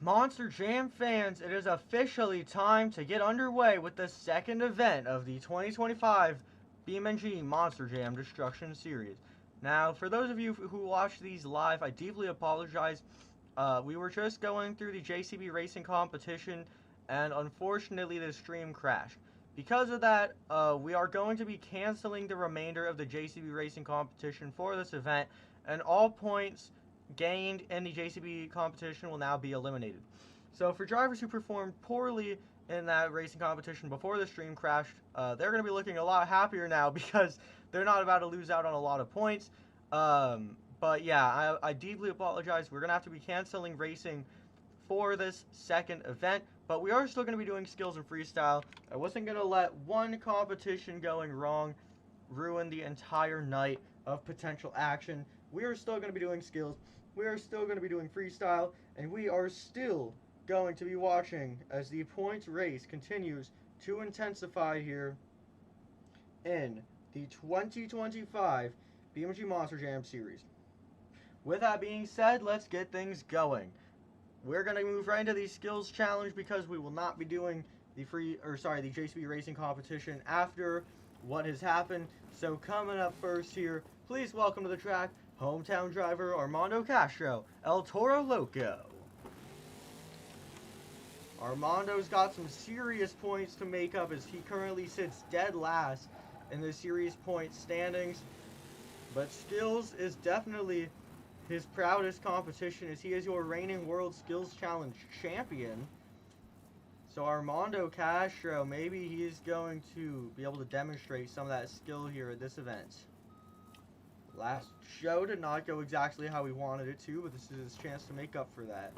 Monster Jam fans, it is officially time to get underway with the second event of the 2025 BeamNG Monster Jam Destruction Series. Now, for those of you who watch these live, I deeply apologize. We were just going through the JCB Racing competition, and unfortunately the stream crashed. Because of that, we are going to be canceling the remainder of the JCB Racing competition for this event, and all points gained in the JCB competition will now be eliminated. So for drivers who performed poorly in that racing competition before the stream crashed, they're going to be looking a lot happier now because they're not about to lose out on a lot of points. But yeah, I deeply apologize. We're going to have to be canceling racing for this second event, but we are still going to be doing skills and freestyle. I wasn't going to let one competition going wrong ruin the entire night of potential action. We are still going to be doing skills, we are still going to be doing freestyle, and we are still going to be watching as the points race continues to intensify here in the 2025 BeamNG Monster Jam Series. With that being said, let's get things going. We're going to move right into the skills challenge because we will not be doing the JCB Racing competition after what has happened. So coming up first here, please welcome to the track hometown driver Armando Castro, El Toro Loco. Armando's got some serious points to make up as he currently sits dead last in the series points standings. But skills is definitely his proudest competition as he is your reigning World Skills Challenge champion. So Armando Castro, maybe he is going to be able to demonstrate some of that skill here at this event. Last show did not go exactly how we wanted it to, but this is his chance to make up for that.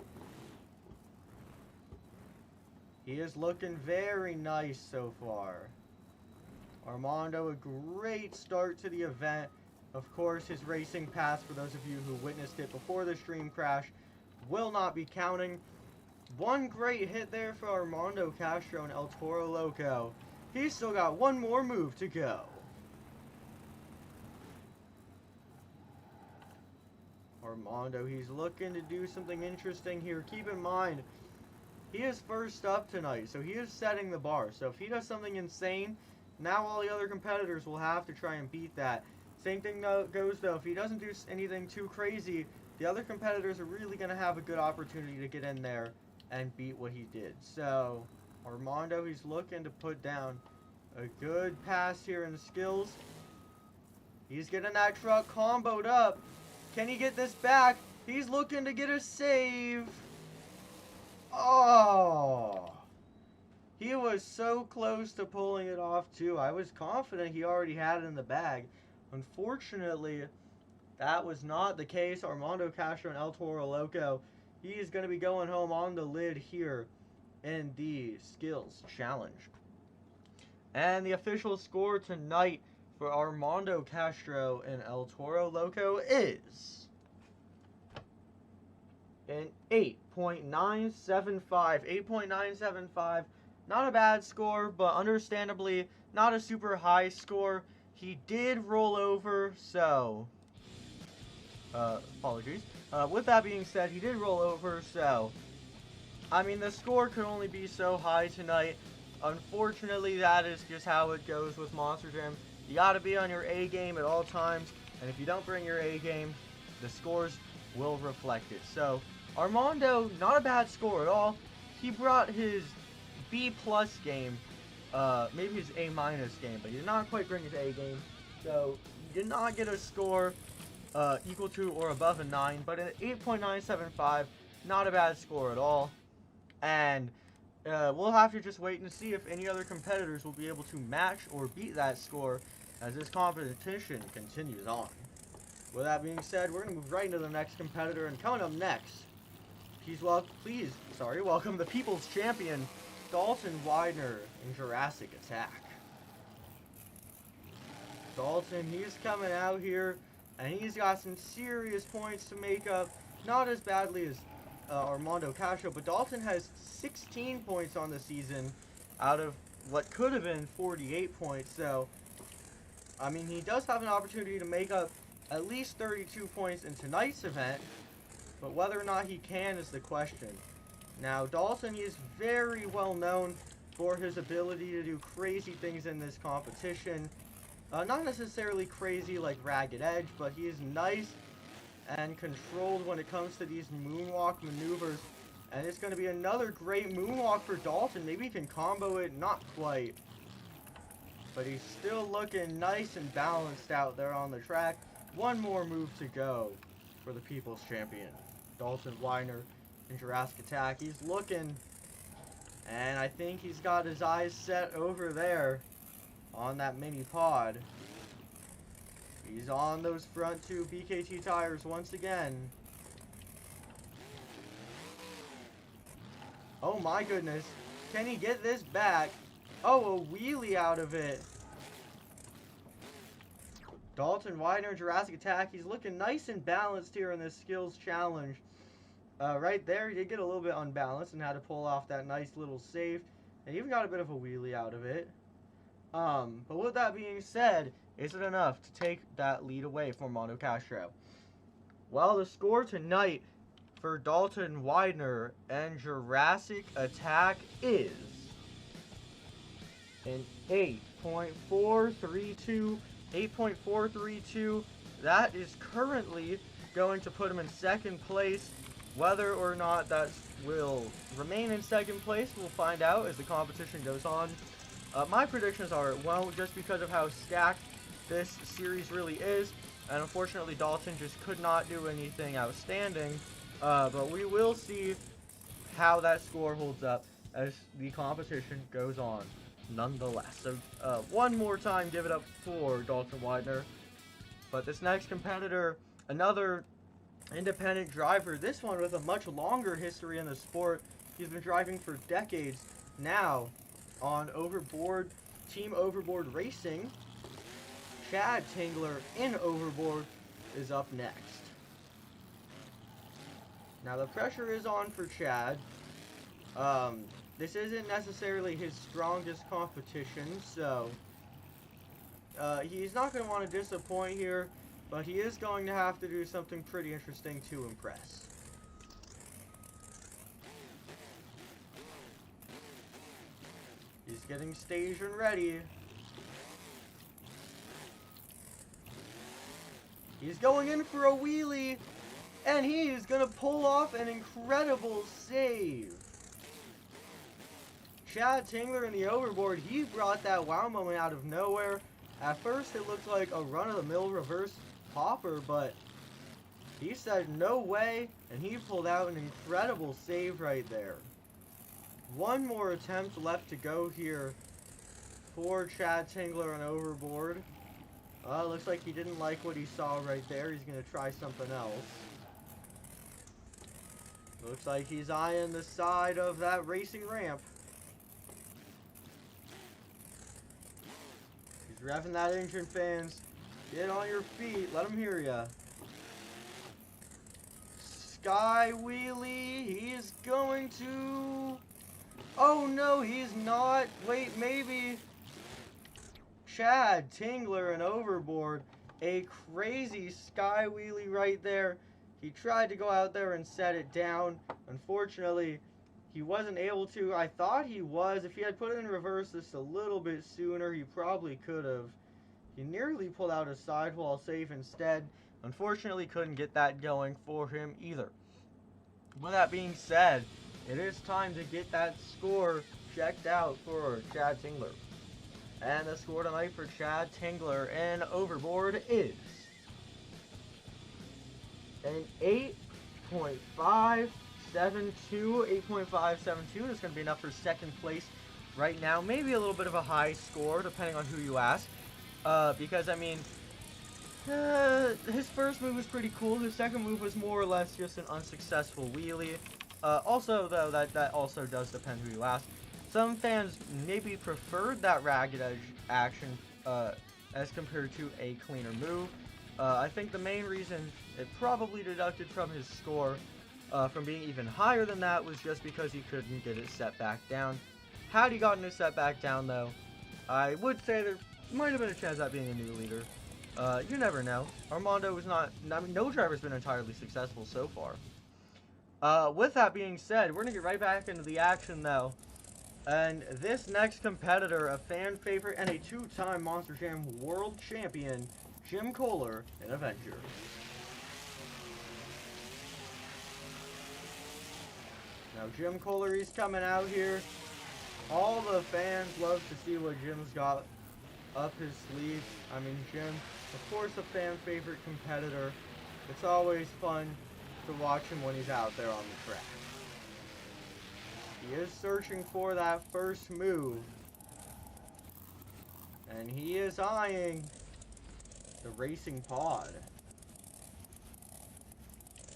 He is looking very nice so far. Armando, a great start to the event. Of course, his racing pass, for those of you who witnessed it before the stream crash, will not be counting. One great hit there for Armando Castro and El Toro Loco. He's still got one more move to go. Armando, he's looking to do something interesting here. Keep in mind, he is first up tonight, so he is setting the bar. So if he does something insane, now all the other competitors will have to try and beat that. Same thing goes though, if he doesn't do anything too crazy, the other competitors are really going to have a good opportunity to get in there and beat what he did. So Armando, he's looking to put down a good pass here in the skills. He's getting that truck comboed up. Can he get this back? He's looking to get a save. Oh! He was so close to pulling it off too. I was confident he already had it in the bag. Unfortunately, that was not the case. Armando Castro and El Toro Loco, he is going to be going home on the lid here in the skills challenge. And the official score tonight for Armando Castro and El Toro Loco is an 8.975. 8.975. Not a bad score, but understandably not a super high score. He did roll over, so apologies. With that being said, he did roll over, so I mean, the score could only be so high tonight. Unfortunately, that is just how it goes with Monster Jam. You gotta be on your A game at all times, and if you don't bring your A game, the scores will reflect it. So, Armando, not a bad score at all. He brought his B+ game, maybe his A- game, but he did not quite bring his A game. So, he did not get a score equal to or above a 9, but an 8.975, not a bad score at all. And we'll have to just wait and see if any other competitors will be able to match or beat that score as this competition continues on. With that being said, we're going to move right into the next competitor, and coming up next, welcome the People's Champion, Dalton Widener in Jurassic Attack. Dalton, he's coming out here, and he's got some serious points to make up. Not as badly as Armando Castro, but Dalton has 16 points on the season out of what could have been 48 points. So, I mean, he does have an opportunity to make up at least 32 points in tonight's event, but whether or not he can is the question. Now, Dalton, he is very well known for his ability to do crazy things in this competition. Not necessarily crazy like Ragged Edge, but he is nice and controlled when it comes to these moonwalk maneuvers. And it's going to be another great moonwalk for Dalton. Maybe he can combo it, not quite. But he's still looking nice and balanced out there on the track. One more move to go for the People's Champion. Dalton Weiner in Jurassic Attack. He's looking, and I think he's got his eyes set over there on that mini pod. He's on those front two BKT tires once again. Oh my goodness. Can he get this back? Oh, a wheelie out of it. Dalton Weiner, Jurassic Attack. He's looking nice and balanced here in this skills challenge. Right there, he did get a little bit unbalanced and had to pull off that nice little save. And even got a bit of a wheelie out of it. But with that being said, is it enough to take that lead away from Mondo Castro? Well, the score tonight for Dalton Weiner and Jurassic Attack is an 8.432. 8.432. That is currently going to put him in second place. Whether or not that will remain in second place, we'll find out as the competition goes on. My predictions are it won't, just because of how stacked this series really is. And unfortunately, Dalton just could not do anything outstanding. But we will see how that score holds up as the competition goes on nonetheless. So one more time, give it up for Dalton Weiner. But this next competitor, another independent driver, this one with a much longer history in the sport. He's been driving for decades now on Overboard, Team Overboard Racing. Chad Tingler in Overboard is up next. Now the pressure is on for Chad. This isn't necessarily his strongest competition, so he's not going to want to disappoint here, but he is going to have to do something pretty interesting to impress. He's getting staged and ready. He's going in for a wheelie, and he is going to pull off an incredible save. Chad Tingler in the Overboard, he brought that wow moment out of nowhere. At first it looked like a run-of-the-mill reverse hopper, but he said no way, and he pulled out an incredible save right there. One more attempt left to go here for Chad Tingler on Overboard. Looks like he didn't like what he saw right there. He's going to try something else. Looks like he's eyeing the side of that racing ramp. He's revving that engine, fans. Get on your feet. Let him hear ya. Sky wheelie. He is going to... Oh, no, he's not. Wait, maybe. Chad Tingler and Overboard. A crazy sky wheelie right there. He tried to go out there and set it down. Unfortunately, he wasn't able to. I thought he was. If he had put it in reverse just a little bit sooner, he probably could have. He nearly pulled out a sidewall save instead. Unfortunately, couldn't get that going for him either. With that being said, it is time to get that score checked out for Chad Tingler. And the score tonight for Chad Tingler and Overboard is an 8.572. 8.572 is going to be enough for second place right now. Maybe a little bit of a high score, depending on who you ask. Because, I mean, his first move was pretty cool. His second move was more or less just an unsuccessful wheelie. Also, though, that also does depend who you ask. Some fans maybe preferred that Ragged Edge action as compared to a cleaner move. I think the main reason it probably deducted from his score from being even higher than that was just because he couldn't get it set back down. Had he gotten it set back down, though, I would say there might have been a chance of that being a new leader. You never know. Armando was not... I mean, no driver's been entirely successful so far. With that being said, we're going to get right back into the action, though. And this next competitor, a fan favorite and a two-time Monster Jam World Champion, Jim Koehler, an Avenger. Now, Jim Koehler, he's coming out here. All the fans love to see what Jim's got up his sleeve. I mean, Jim, of course, a fan favorite competitor. It's always fun to watch him when he's out there on the track. He is searching for that first move. And he is eyeing the racing pod.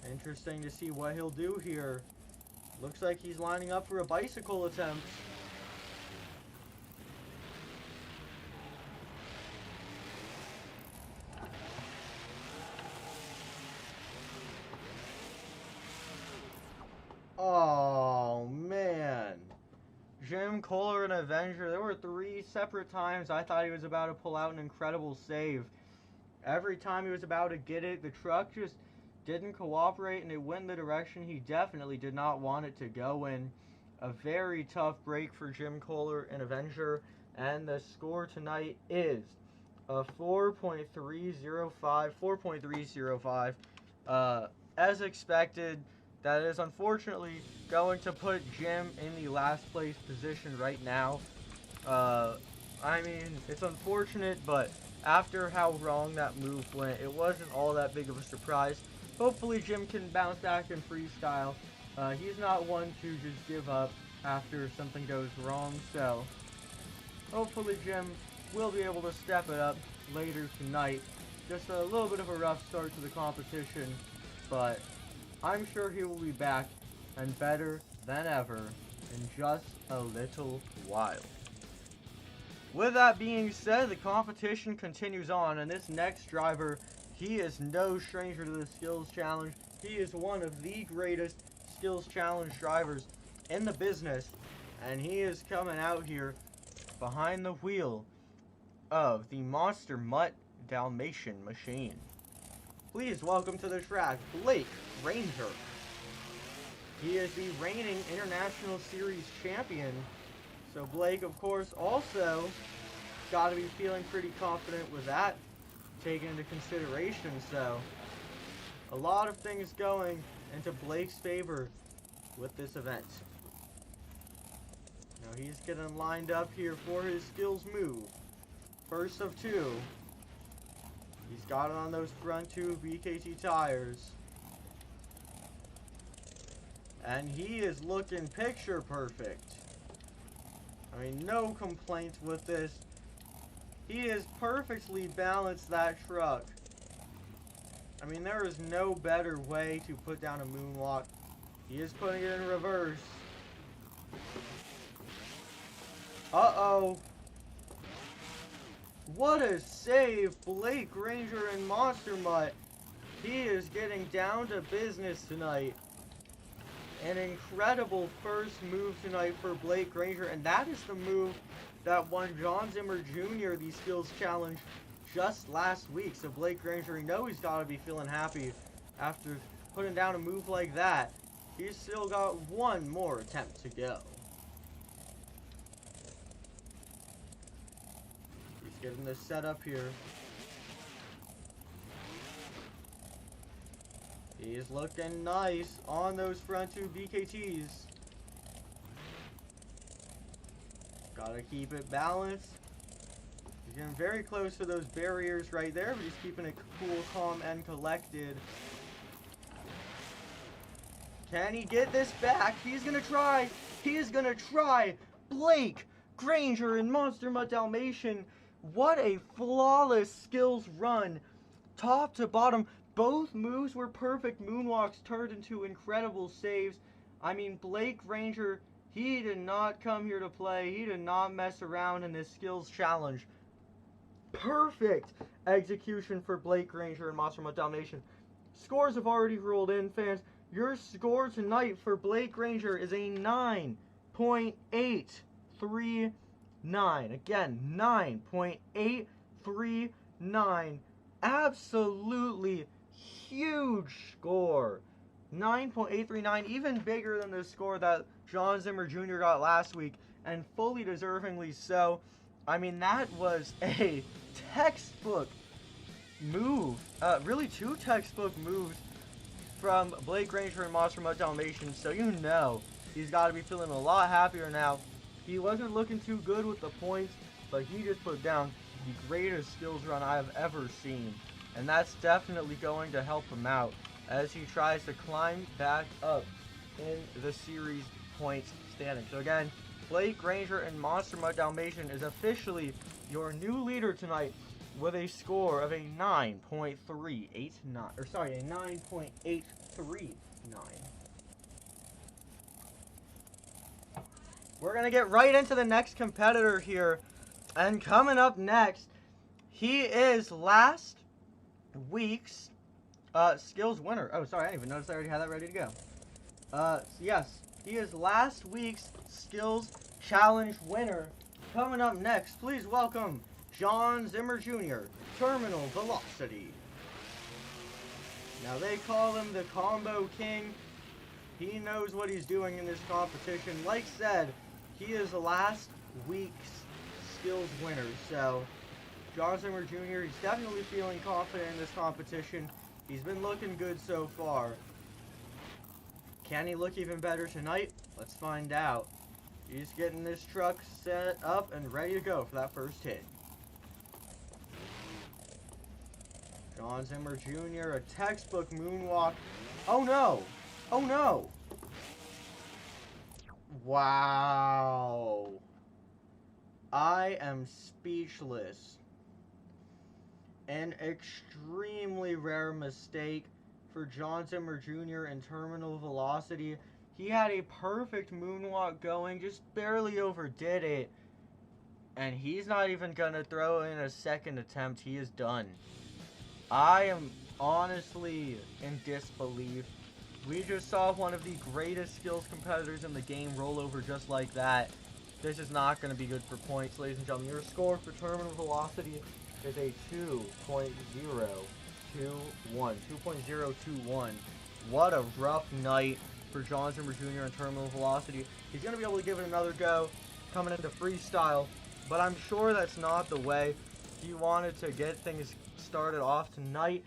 Interesting to see what he'll do here. Looks like he's lining up for a bicycle attempt. Oh, man. Jim Koehler, an Avenger. There were 3 separate times I thought he was about to pull out an incredible save. Every time he was about to get it, the truck just didn't cooperate and it went in the direction he definitely did not want it to go in. A very tough break for Jim Koehler, an Avenger. And the score tonight is a 4.305. As expected. That is unfortunately going to put Jim in the last place position right now. I mean, it's unfortunate, but after how wrong that move went, it wasn't all that big of a surprise. Hopefully Jim can bounce back in freestyle. He's not one to just give up after something goes wrong, so hopefully Jim will be able to step it up later tonight. Just a little bit of a rough start to the competition, but I'm sure he will be back and better than ever in just a little while. With that being said, the competition continues on, and this next driver, he is no stranger to the Skills Challenge. He is one of the greatest Skills Challenge drivers in the business, and he is coming out here behind the wheel of the Monster Mutt Dalmatian machine. Please welcome to the track, Blake Granger. He is the reigning International Series champion. So Blake, of course, also got to be feeling pretty confident with that taken into consideration. So a lot of things going into Blake's favor with this event. Now he's getting lined up here for his skills move. First of 2. He's got it on those front 2 BKT tires. And he is looking picture perfect. I mean, no complaints with this. He has perfectly balanced that truck. I mean, there is no better way to put down a moonwalk. He is putting it in reverse. Uh-oh. What a save, Blake Granger and Monster Mutt. He is getting down to business tonight. An incredible first move tonight for Blake Granger, and that is the move that won John Zimmer Jr. the Skills Challenge just last week. So Blake Granger, you know he's got to be feeling happy after putting down a move like that. He's still got one more attempt to go. Getting this set up here. He's looking nice on those front 2 BKTs. Gotta keep it balanced. He's getting very close to those barriers right there, but he's keeping it cool, calm, and collected. Can he get this back? He's gonna try. He is gonna try. Blake Granger and Monster Mutt Dalmatian. What a flawless skills run. Top to bottom, both moves were perfect moonwalks turned into incredible saves. I mean, Blake Granger, he did not come here to play. He did not mess around in this skills challenge. Perfect execution for Blake Granger and Monster Mutt Dalmatian. Scores have already rolled in, fans. Your score tonight for Blake Granger is a 9.839. Again, 9.839. Absolutely huge score. 9.839, even bigger than the score that John Zimmer Jr. got last week, and fully deservingly so. I mean, that was a textbook move. Really two textbook moves from Blake Granger and Monster Mutt Dalmatian, so you know he's got to be feeling a lot happier now. He wasn't looking too good with the points, but he just put down the greatest skills run I've ever seen, and that's definitely going to help him out as he tries to climb back up in the series points standing. So again, Blake Granger and Monster Mutt Dalmatian is officially your new leader tonight with a score of a 9.389, or sorry, a 9.839. We're gonna get right into the next competitor here, and coming up next, he is last week's skills winner. Oh, sorry, I didn't even notice I already had that ready to go. Yes, he is last week's skills challenge winner. Coming up next, please welcome John Zimmer Jr., Terminal Velocity. Now they call him the Combo King. He knows what he's doing in this competition. Like said, he is last week's skills winner. So, John Zimmer Jr., he's definitely feeling confident in this competition. He's been looking good so far. Can he look even better tonight? Let's find out. He's getting this truck set up and ready to go for that first hit. John Zimmer Jr., a textbook moonwalk. Oh no! Oh no! Wow. I am speechless. An extremely rare mistake for John Zimmer Jr. in Terminal Velocity. He had a perfect moonwalk going, just barely overdid it. And he's not even going to throw in a second attempt. He is done. I am honestly in disbelief. We just saw one of the greatest skills competitors in the game roll over just like that. This is not going to be good for points, ladies and gentlemen. Your score for Terminal Velocity is a 2.021. 2.021. What a rough night for John Zimmer Jr. in Terminal Velocity. He's going to be able to give it another go coming into freestyle, but I'm sure that's not the way he wanted to get things started off tonight.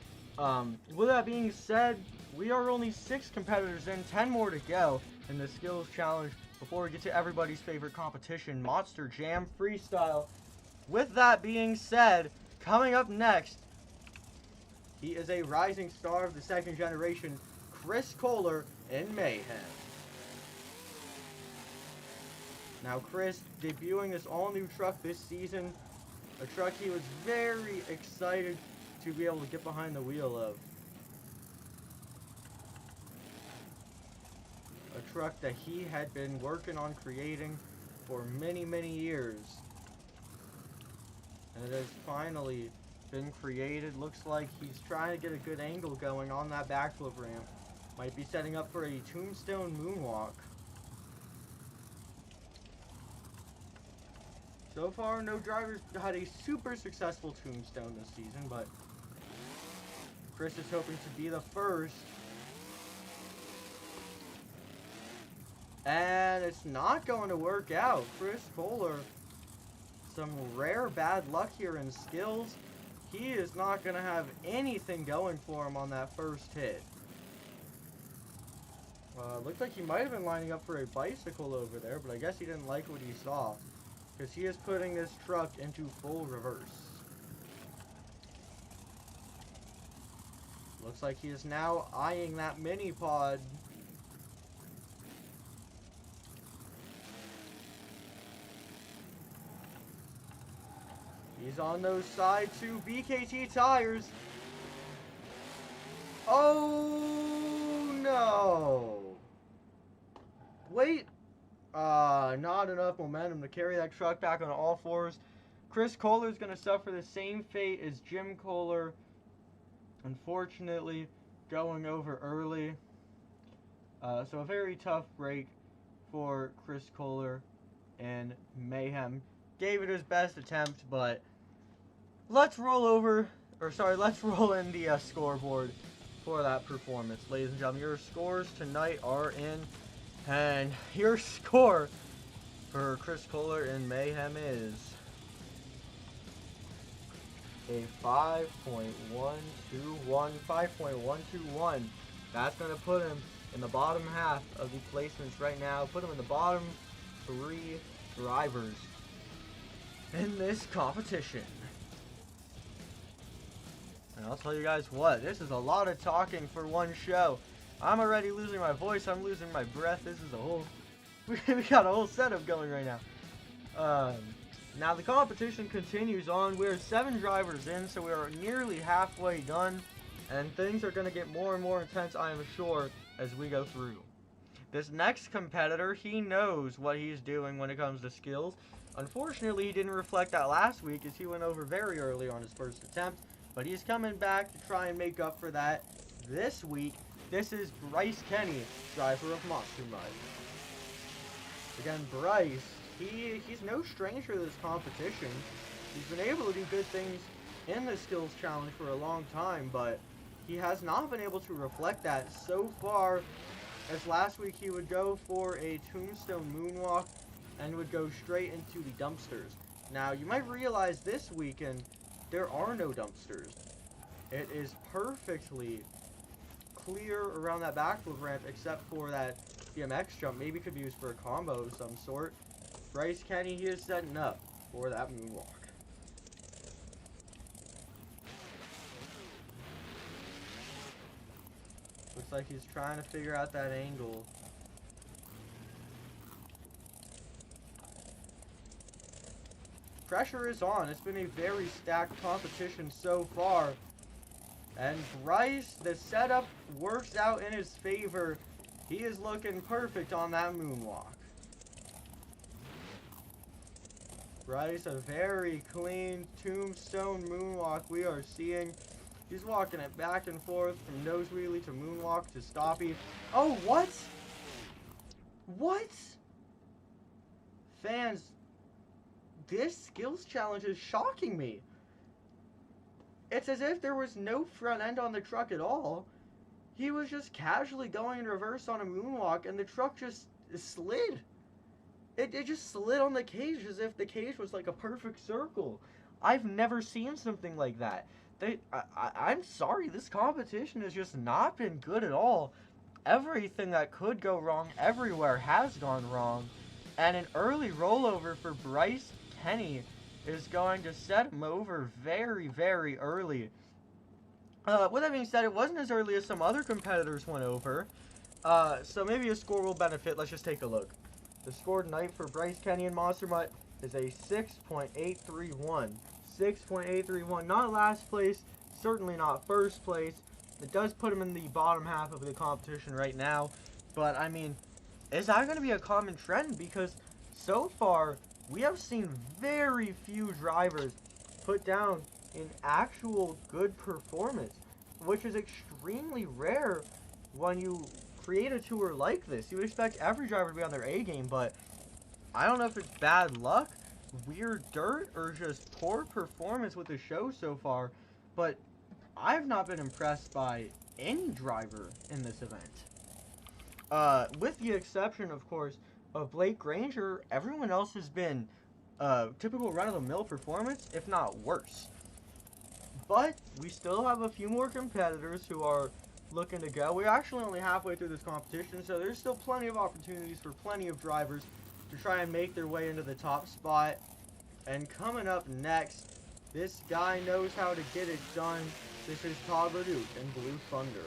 With that being said, we are only 6 competitors in, 10 more to go in the skills challenge before we get to everybody's favorite competition, Monster Jam Freestyle. With that being said, coming up next, he is a rising star of the second generation, Chris Koehler in Mayhem. Now Chris debuting this all-new truck this season, a truck he was very excited to be able to get behind the wheel of. A truck that he had been working on creating for many, many years. And it has finally been created. Looks like he's trying to get a good angle going on that backflip ramp. Might be setting up for a tombstone moonwalk. So far, no drivers had a super successful tombstone this season, but Chris is hoping to be the first. And it's not going to work out. Chris Koehler, some rare bad luck here in skills. He is not going to have anything going for him on that first hit. Looked like he might have been lining up for a bicycle over there, but I guess he didn't like what he saw, because he is putting this truck into full reverse. Looks like he is now eyeing that mini pod. He's on those side 2 BKT tires. Oh no! Wait. Not enough momentum to carry that truck back on all fours. Chris Koehler is going to suffer the same fate as Jim Koehler. Unfortunately, going over early. So a very tough break for Chris Koehler and Mayhem. Gave it his best attempt, but let's roll in the scoreboard for that performance. Ladies and gentlemen, your scores tonight are in, and your score for Chris Koehler and Mayhem is a 5.121. That's going to put him in the bottom half of the placements right now. Put him in the bottom 3 drivers in this competition. And I'll tell you guys what, this is a lot of talking for one show. I'm already losing my voice, I'm losing my breath. This is a whole, we got a whole setup going right now. Now the competition continues on. We're 7 drivers in, so we are nearly halfway done. And things are going to get more and more intense, I am sure, as we go through. This next competitor, he knows what he's doing when it comes to skills. Unfortunately, he didn't reflect that last week as he went over very early on his first attempt. But he's coming back to try and make up for that this week. This is Bryce Kenny, driver of Monster Mutt. Again, Bryce, he's no stranger to this competition. He's been able to do good things in the skills challenge for a long time, but he has not been able to reflect that so far, as last week he would go for a tombstone moonwalk and would go straight into the dumpsters. Now, you might realize this weekend, there are no dumpsters. It is perfectly clear around that backflip ramp, except for that BMX jump. Maybe could be used for a combo of some sort. Bryce Kenny, he is setting up for that moonwalk. Looks like he's trying to figure out that angle. Pressure is on. It's been a very stacked competition so far. And Bryce, the setup works out in his favor. He is looking perfect on that moonwalk. Bryce, a very clean tombstone moonwalk we are seeing. He's walking it back and forth from nose wheelie to moonwalk to stoppie. Oh, what? What? Fans, this skills challenge is shocking me. It's as if there was no front end on the truck at all. He was just casually going in reverse on a moonwalk and the truck just slid. It just slid on the cage as if the cage was like a perfect circle. I've never seen something like that. I'm sorry, this competition has just not been good at all. Everything that could go wrong everywhere has gone wrong. And an early rollover for Bryce Kenny is going to set him over very, very early. With that being said, it wasn't as early as some other competitors went over. So maybe a score will benefit. Let's just take a look. The score tonight for Bryce Kenny and Monster Mutt is a 6.831. 6.831. Not last place, certainly not first place. It does put him in the bottom half of the competition right now. But, I mean, is that going to be a common trend? Because so far, we have seen very few drivers put down an actual good performance, which is extremely rare when you create a tour like this. You would expect every driver to be on their A game, but I don't know if it's bad luck, weird dirt, or just poor performance with the show so far, but I've not been impressed by any driver in this event. With the exception, of course, of Blake Granger, everyone else has been typical run-of-the-mill performance, if not worse. But we still have a few more competitors who are looking to go. We're actually only halfway through this competition, so there's still plenty of opportunities for plenty of drivers to try and make their way into the top spot. And coming up next, this guy knows how to get it done. This is Todd LeDuc in Blue Thunder.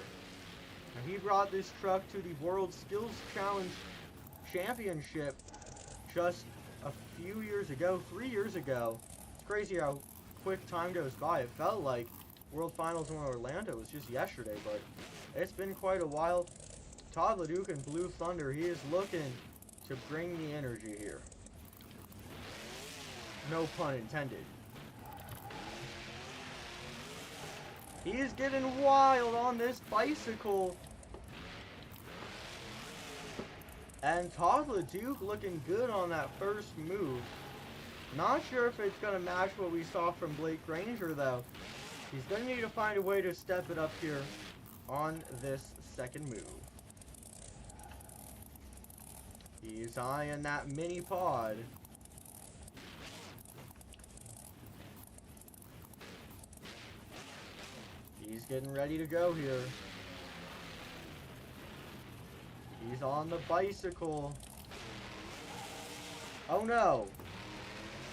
Now, he brought this truck to the World Skills Challenge Championship just a few years ago, 3 years ago. It's crazy how quick time goes by. It felt like World Finals in Orlando was just yesterday, but it's been quite a while. Todd LeDuc in Blue Thunder, he is looking to bring the energy here. No pun intended. He is getting wild on this bicycle. And Todd LeDuc looking good on that first move. Not sure if it's going to match what we saw from Blake Granger, though. He's going to need to find a way to step it up here on this second move. He's eyeing that mini pod. He's getting ready to go here. He's on the bicycle. Oh no!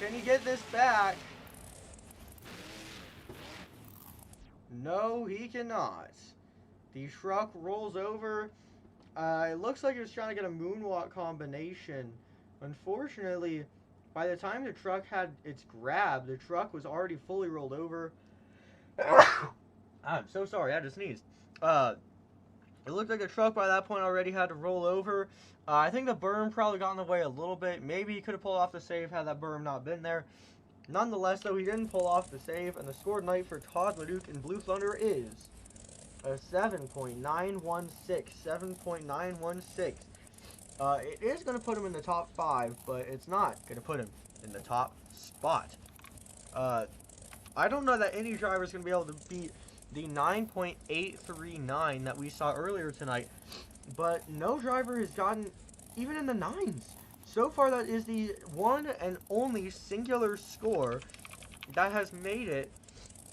Can he get this back? No, he cannot. The truck rolls over. It looks like he was trying to get a moonwalk combination. Unfortunately, by the time the truck had its grab, the truck was already fully rolled over. I'm so sorry, I just sneezed. It looked like the truck by that point already had to roll over. I think the berm probably got in the way a little bit. Maybe he could have pulled off the save had that berm not been there. Nonetheless, though, he didn't pull off the save, and the score tonight for Todd, LeDuc, and Blue Thunder is a 7.916. 7.916. It is going to put him in the top 5, but it's not going to put him in the top spot. I don't know that any driver is going to be able to beat the 9.839 that we saw earlier tonight, but no driver has gotten even in the 9s. So far, that is the one and only singular score that has made it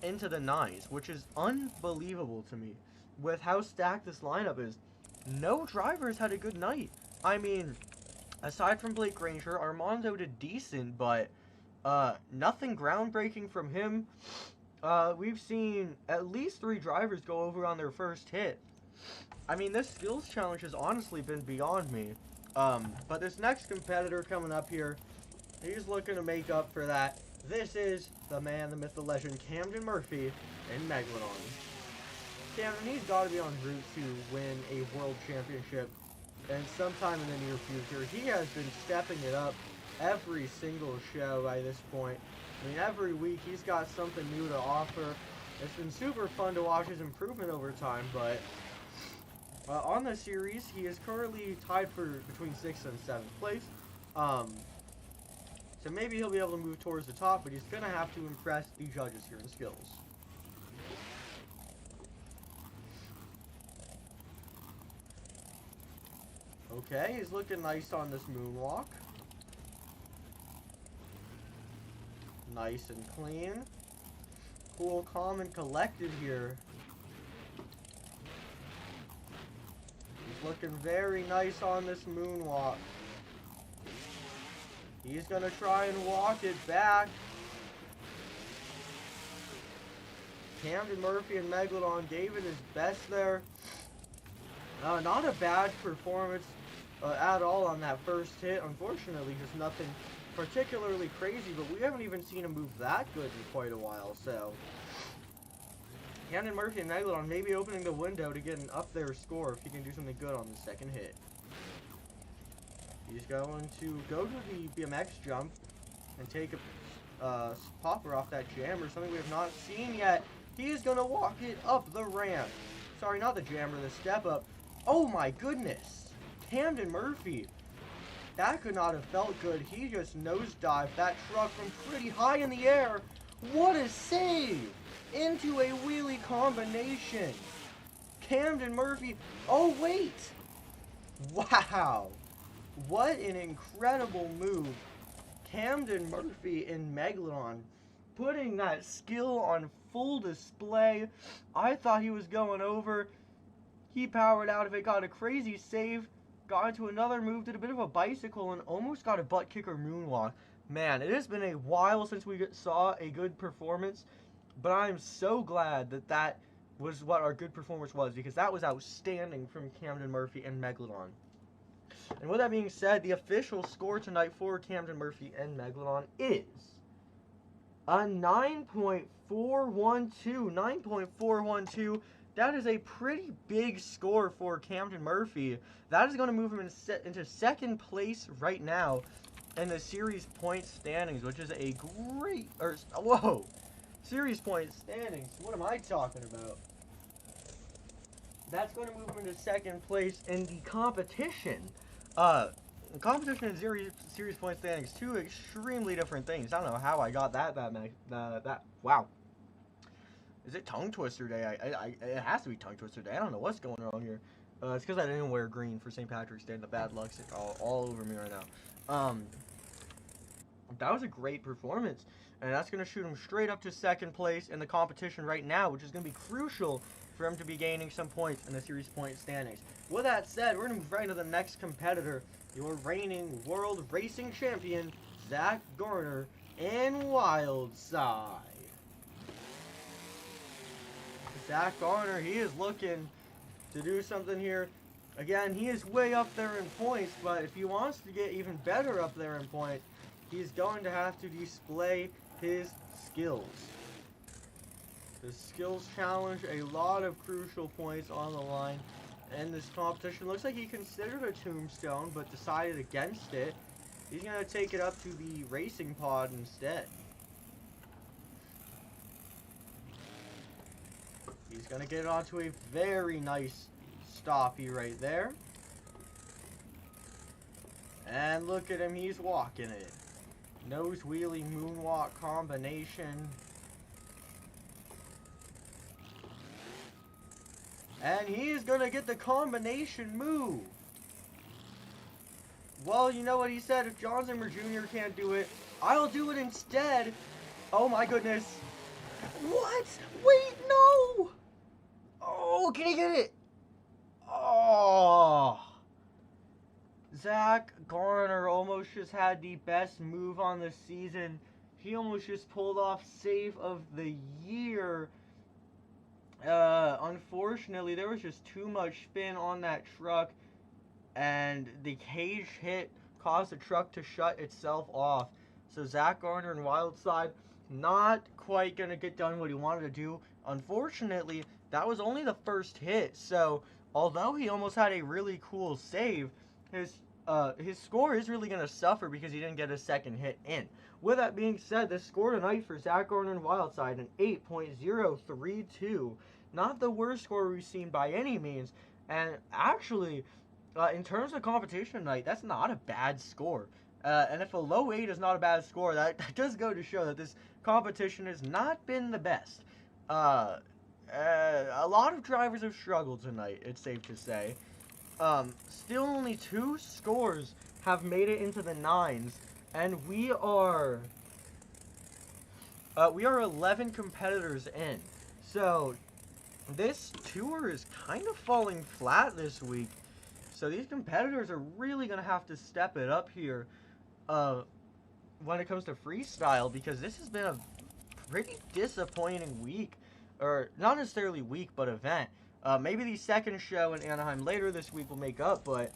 into the 9s, which is unbelievable to me with how stacked this lineup is. No drivers had a good night. I mean, aside from Blake Granger, Armando did decent, but nothing groundbreaking from him. We've seen at least 3 drivers go over on their first hit. I mean, this skills challenge has honestly been beyond me. But this next competitor coming up here, he's looking to make up for that. This is the man, the myth, the legend, Camden Murphy in Megalodon. Camden, he's got to be on route to win a world championship, and sometime in the near future. He has been stepping it up every single show by this point. I mean, every week he's got something new to offer. It's been super fun to watch his improvement over time, but on the series, he is currently tied for between 6th and 7th place. So maybe he'll be able to move towards the top, but he's going to have to impress the judges here in skills. Okay, he's looking nice on this moonwalk. Nice and clean. Cool, calm, and collected here. He's looking very nice on this moonwalk. He's going to try and walk it back. Camden Murphy and Megalodon gave it his best there. Not a bad performance at all on that first hit. Unfortunately, just nothing particularly crazy, but we haven't even seen him move that good in quite a while, so Camden Murphy and Megalodon may be opening the window to get an up there score if he can do something good on the second hit. He's going to go to the BMX jump and take a popper off that jammer, something we have not seen yet. He is going to walk it up the ramp. Sorry, not the jammer, the step up. Oh my goodness! Camden Murphy. That could not have felt good. He just nosedived that truck from pretty high in the air. What a save! Into a wheelie combination. Camden Murphy. Oh, wait! Wow! What an incredible move. Camden Murphy in Megalodon, putting that skill on full display. I thought he was going over. He powered out of it, got a crazy save, got into another move, did a bit of a bicycle, and almost got a butt kicker moonwalk. Man, it has been a while since we saw a good performance, but I'm so glad that that was what our good performance was, because that was outstanding from Camden Murphy and Megalodon. And with that being said, the official score tonight for Camden Murphy and Megalodon is a 9.412. 9.412. That is a pretty big score for Camden Murphy. That is going to move him into second place right now in the series point standings, which is a great... whoa! Series point standings. What am I talking about? That's going to move him into second place in the competition. Competition and series point standings, two extremely different things. I don't know how I got that wow. Is it tongue twister day? It has to be tongue twister day. I don't know what's going on here. It's because I didn't wear green for St. Patrick's Day, and the bad luck's all over me right now. That was a great performance, and that's going to shoot him straight up to second place in the competition right now, which is going to be crucial for him to be gaining some points in the series point standings. With that said, we're going to move right into the next competitor, your reigning world racing champion, Zack Garner, in Wildside. Zack Garner, he is looking to do something here. Again, he is way up there in points, but if he wants to get even better up there in points, he's going to have to display his skills. The skills challenge, a lot of crucial points on the line in this competition. Looks like he considered a tombstone, but decided against it. He's going to take it up to the racing pod instead. He's going to get it onto a very nice stoppie right there. And look at him, he's walking it. Nose wheelie moonwalk combination. And he is going to get the combination move. Well, you know what he said, if John Zimmer Jr. can't do it, I'll do it instead. Oh my goodness. What? Wait, no! Oh, can he get it? Oh. Zack Garner almost just had the best move on the season. He almost just pulled off save of the year. Unfortunately, there was just too much spin on that truck, and the cage hit caused the truck to shut itself off. So Zack Garner in Wildside, not quite going to get done what he wanted to do. Unfortunately, that was only the first hit, so although he almost had a really cool save, his score is really going to suffer because he didn't get a second hit in. With that being said, the score tonight for Zack Garner in Wildside, an 8.032. Not the worst score we've seen by any means. And actually, in terms of competition tonight, that's not a bad score. And if a low 8 is not a bad score, that does go to show that this competition has not been the best. A lot of drivers have struggled tonight, it's safe to say. Still only 2 scores have made it into the 9s, and we are 11 competitors in. So this tour is kind of falling flat this week. So these competitors are really going to have to step it up here when it comes to freestyle, because this has been a pretty disappointing week. Or not necessarily week, but event. Maybe the second show in Anaheim later this week will make up, but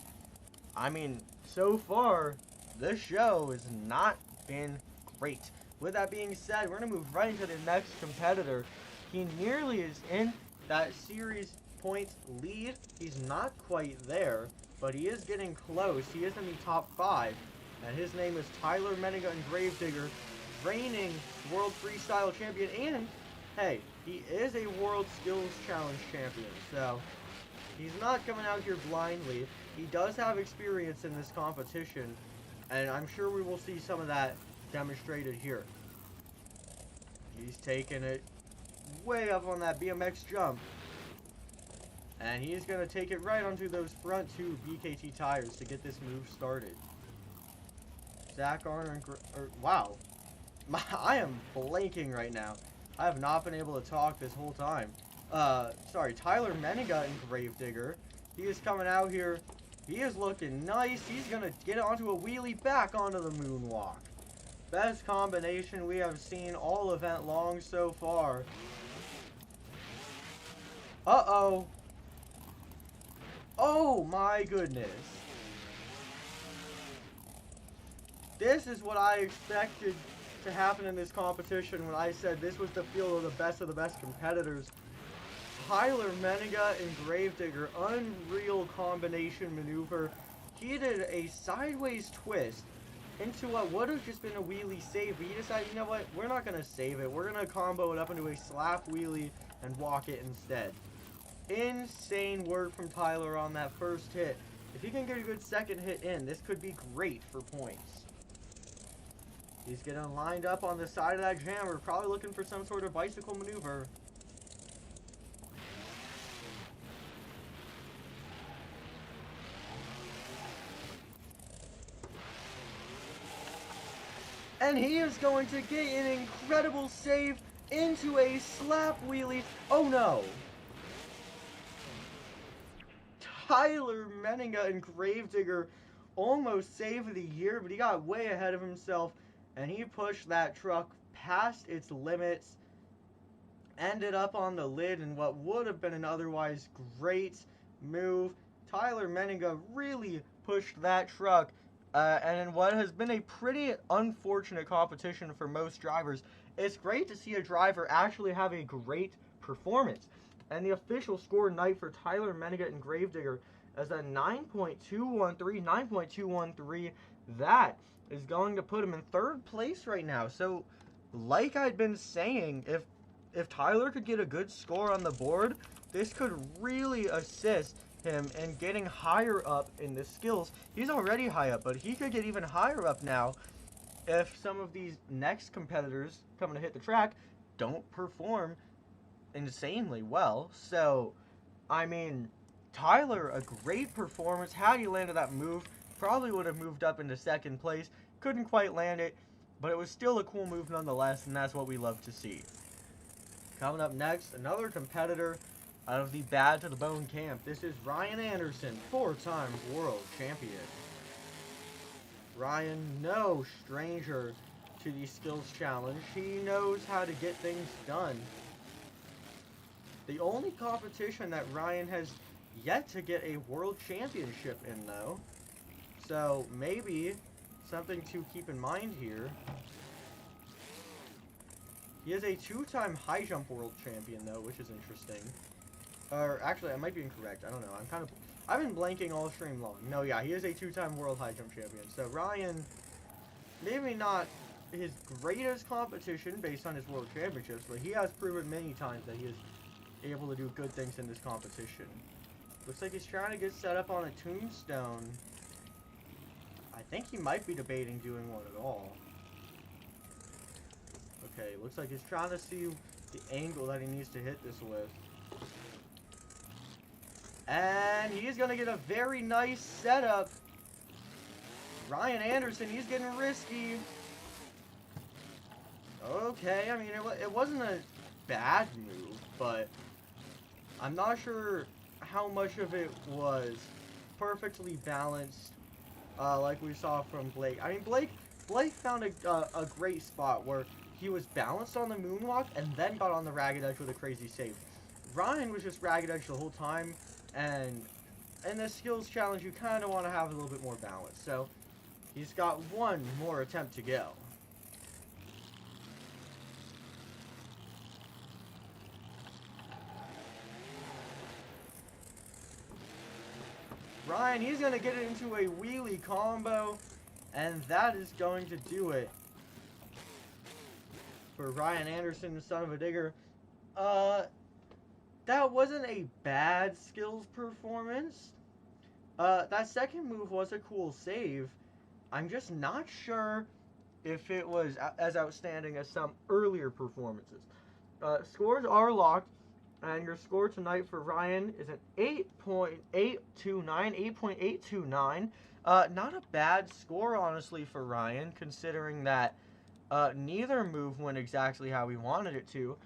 I mean, so far, this show has not been great. With that being said, we're going to move right into the next competitor. He nearly is in that series points lead. He's not quite there, but he is getting close. He is in the top 5, and his name is Tyler Menninga and Gravedigger, reigning World Freestyle Champion, and hey, he is a World Skills Challenge champion, so he's not coming out here blindly. He does have experience in this competition, and I'm sure we will see some of that demonstrated here. He's taking it way up on that BMX jump, and he's going to take it right onto those front 2 BKT tires to get this move started. Zack Garner and wow, I am blanking right now. I have not been able to talk this whole time. Sorry, Tyler Menninga and Gravedigger. He is coming out here. He is looking nice. He's going to get onto a wheelie back onto the moonwalk. Best combination we have seen all event long so far. Uh-oh. Oh my goodness. This is what I expected to happen in this competition when I said this was the field of the best competitors. Tyler Menninga and Gravedigger, unreal combination maneuver. He did a sideways twist into what would have just been a wheelie save, but he decided, you know what, we're not going to save it. We're going to combo it up into a slap wheelie and walk it instead. Insane work from Tyler on that first hit. If he can get a good second hit in, this could be great for points. He's getting lined up on the side of that jammer, probably looking for some sort of bicycle maneuver. And he is going to get an incredible save into a slap wheelie. Oh no! Tyler Menninga and Gravedigger almost saved the year, but he got way ahead of himself, and he pushed that truck past its limits, ended up on the lid in what would have been an otherwise great move. Tyler Menninga really pushed that truck, and in what has been a pretty unfortunate competition for most drivers, it's great to see a driver actually have a great performance. And the official score tonight for Tyler Menninga and Gravedigger is a 9.213. That is going to put him in third place right now. So, like I'd been saying, if Tyler could get a good score on the board, this could really assist him in getting higher up in the skills. He's already high up, but he could get even higher up now if some of these next competitors coming to hit the track don't perform insanely well. So, I mean, Tyler, a great performance. Had he landed that move, probably would have moved up into second place. Couldn't quite land it, but it was still a cool move nonetheless, and that's what we love to see. Coming up next, another competitor out of the Bad to the Bone camp. This is Ryan Anderson, 4-time world champion. Ryan, no stranger to the skills challenge. He knows how to get things done. The only competition that Ryan has yet to get a world championship in, though. So, maybe something to keep in mind here. He is a 2-time high jump world champion, though, which is interesting. Or, actually, I might be incorrect. I don't know. I've been blanking all stream long. No, yeah, he is a 2-time world high jump champion. So, Ryan, maybe not his greatest competition based on his world championships, but he has proven many times that he is able to do good things in this competition. Looks like he's trying to get set up on a tombstone. I think he might be debating doing one at all. Okay, looks like he's trying to see the angle that he needs to hit this with. And he's going to get a very nice setup. Ryan Anderson, he's getting risky. Okay, I mean, it wasn't a bad move, but I'm not sure how much of it was perfectly balanced, like we saw from Blake. I mean, Blake found a great spot where he was balanced on the moonwalk and then got on the ragged edge with a crazy save. Ryan was just ragged edge the whole time, and in this skills challenge, you kind of want to have a little bit more balance. So he's got one more attempt to go. Ryan, he's going to get it into a wheelie combo, and that is going to do it for Ryan Anderson, Son-Uva digger. That wasn't a bad skills performance. That second move was a cool save. I'm just not sure if it was as outstanding as some earlier performances. Scores are locked, and your score tonight for Ryan is an 8.829. Not a bad score, honestly, for Ryan, considering that neither move went exactly how we wanted it to.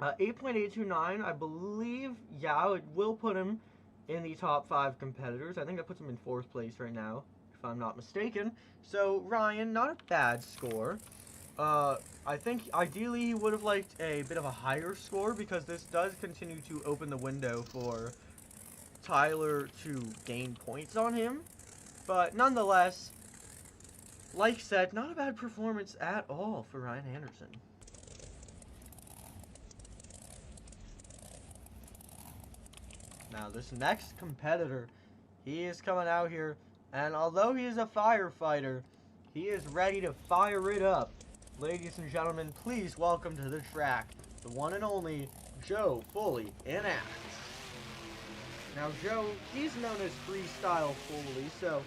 8.829, I believe, yeah, it will put him in the top 5 competitors. I think that puts him in 4th place right now, if I'm not mistaken. So, Ryan, not a bad score. I think ideally he would have liked a bit of a higher score, because this does continue to open the window for Tyler to gain points on him. But nonetheless, like said, not a bad performance at all for Ryan Anderson. Now, this next competitor, he is coming out here, and although he is a firefighter, he is ready to fire it up. Ladies and gentlemen, please welcome to the track, the one and only Joe Foley in act. Now, Joe, he's known as Freestyle Foley, so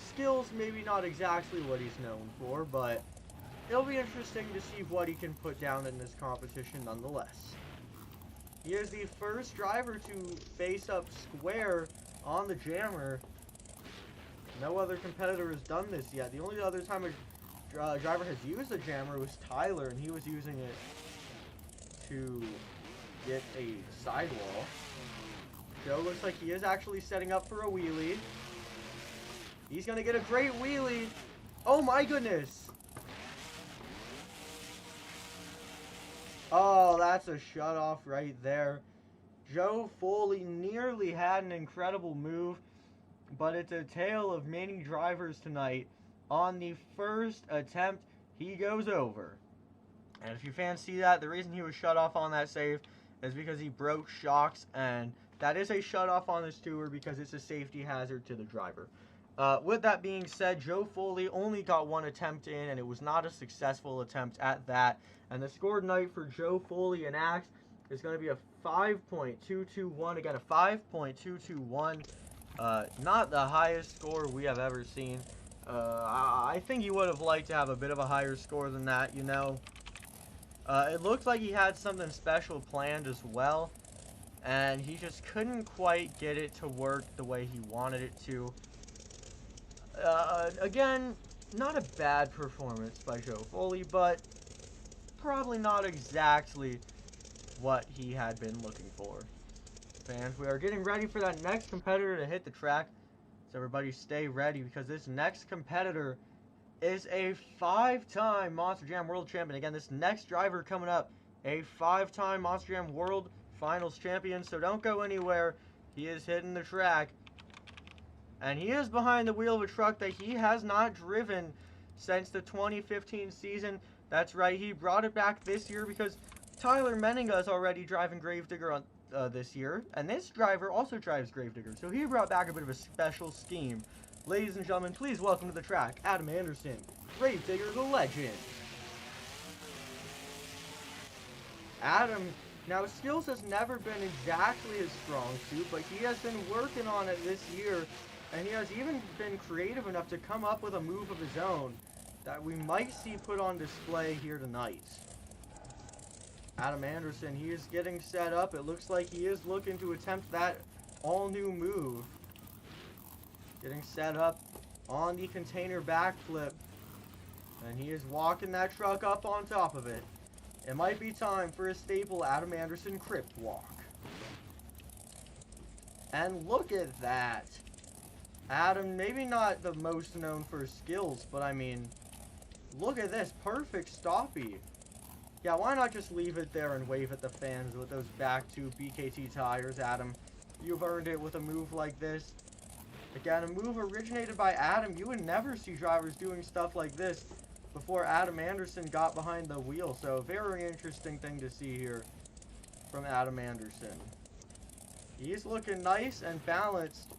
skills maybe not exactly what he's known for, but it'll be interesting to see what he can put down in this competition nonetheless. He is the first driver to face up square on the jammer. No other competitor has done this yet. The only other time a driver has used the jammer was Tyler, and he was using it to get a sidewall. Joe looks like he is actually setting up for a wheelie. He's going to get a great wheelie. Oh my goodness. Oh, that's a shutoff right there. Joe Foley nearly had an incredible move, but it's a tale of many drivers tonight. On the first attempt, he goes over. And if you fans see that, the reason he was shut off on that save is because he broke shocks, and that is a shut off on this tour because it's a safety hazard to the driver. With that being said, Joe Foley only got one attempt in, and it was not a successful attempt at that. And the score tonight for Joe Foley and Axe is going to be a 5.221. Again, a 5.221. Not the highest score we have ever seen. I think he would have liked to have a bit of a higher score than that, you know. It looked like he had something special planned as well, and he just couldn't quite get it to work the way he wanted it to. Again, not a bad performance by Joe Foley, but probably not exactly what he had been looking for. Fans, we are getting ready for that next competitor to hit the track, so everybody stay ready, because this next competitor is a 5-time Monster Jam World Champion. Again, this next driver coming up, a 5-time Monster Jam World Finals Champion, so don't go anywhere. He is hitting the track, and he is behind the wheel of a truck that he has not driven since the 2015 season. That's right, he brought it back this year because Tyler Menninga is already driving Gravedigger on this year, and this driver also drives Gravedigger, so he brought back a bit of a special scheme. Ladies and gentlemen, please welcome to the track, Adam Anderson, Gravedigger the Legend. Adam, now skills has never been exactly his strong suit, but he has been working on it this year, and he has even been creative enough to come up with a move of his own that we might see put on display here tonight. Adam Anderson, he is getting set up. It looks like he is looking to attempt that all-new move. Getting set up on the container backflip. And he is walking that truck up on top of it. It might be time for a staple Adam Anderson crypt walk. And look at that. Adam, maybe not the most known for his skills, but I mean, look at this. Perfect stoppie. Yeah, why not just leave it there and wave at the fans with those back two BKT tires, Adam? You've earned it with a move like this. Again, a move originated by Adam. You would never see drivers doing stuff like this before Adam Anderson got behind the wheel. So, very interesting thing to see here from Adam Anderson. He's looking nice and balanced,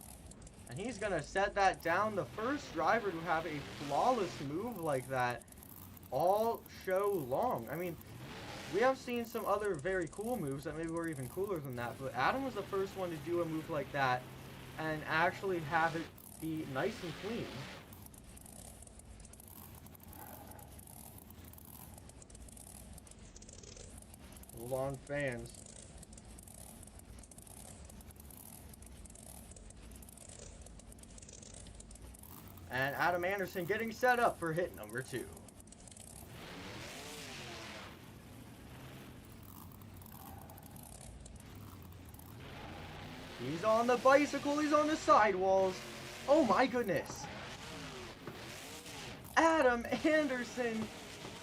and he's going to set that down. The first driver to have a flawless move like that all show long. I mean, we have seen some other very cool moves that maybe were even cooler than that, but Adam was the first one to do a move like that and actually have it be nice and clean. Hold on, fans. And Adam Anderson getting set up for hit number 2. He's on the bicycle, he's on the sidewalls. Oh my goodness. Adam Anderson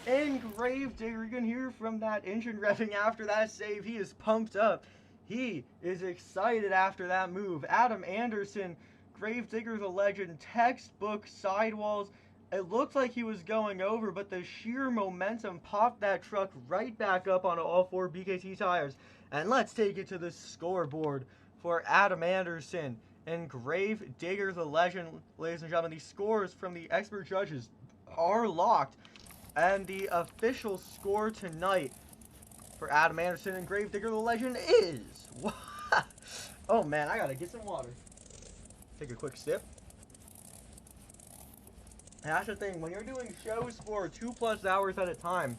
and Gravedigger. You can hear from that engine revving after that save. He is pumped up. He is excited after that move. Adam Anderson, Gravedigger the Legend, textbook sidewalls. It looked like he was going over, but the sheer momentum popped that truck right back up on all 4 BKT tires. And let's take it to the scoreboard for Adam Anderson and Gravedigger the Legend. Ladies and gentlemen, the scores from the expert judges are locked. And the official score tonight for Adam Anderson and Gravedigger the Legend is... Oh man, I gotta get some water. Take a quick sip. And that's the thing, when you're doing shows for 2+ hours at a time,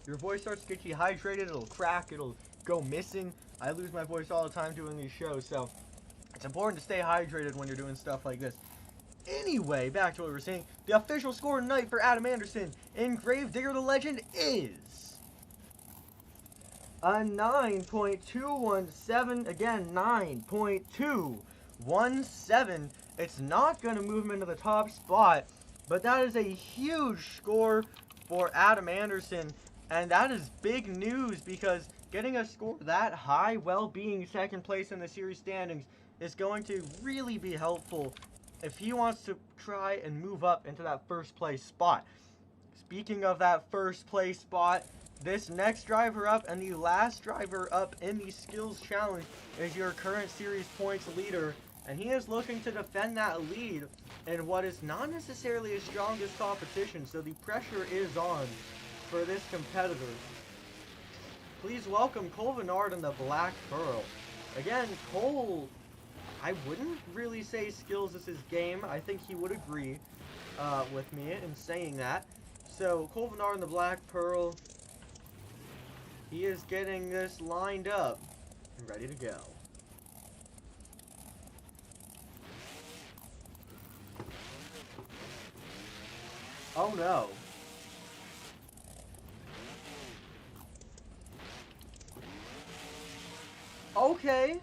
your voice starts to get dehydrated, it'll crack, it'll go missing. I lose my voice all the time doing these shows, so it's important to stay hydrated when you're doing stuff like this. Anyway, back to what we were saying. The official score tonight for Adam Anderson in Gravedigger the Legend is a 9.217. Again, 9.217. It's not going to move him into the top spot, but that is a huge score for Adam Anderson, and that is big news because getting a score that high while being second place in the series standings is going to really be helpful if he wants to try and move up into that first place spot. Speaking of that first place spot, this next driver up and the last driver up in the skills challenge is your current series points leader, and he is looking to defend that lead in what is not necessarily his strongest competition, so the pressure is on for this competitor. Please welcome Cole Venard and the Black Pearl. Again, Cole, I wouldn't really say skills is his game. I think he would agree with me in saying that. So, Cole Venard and the Black Pearl, he is getting this lined up and ready to go. Oh no. Okay.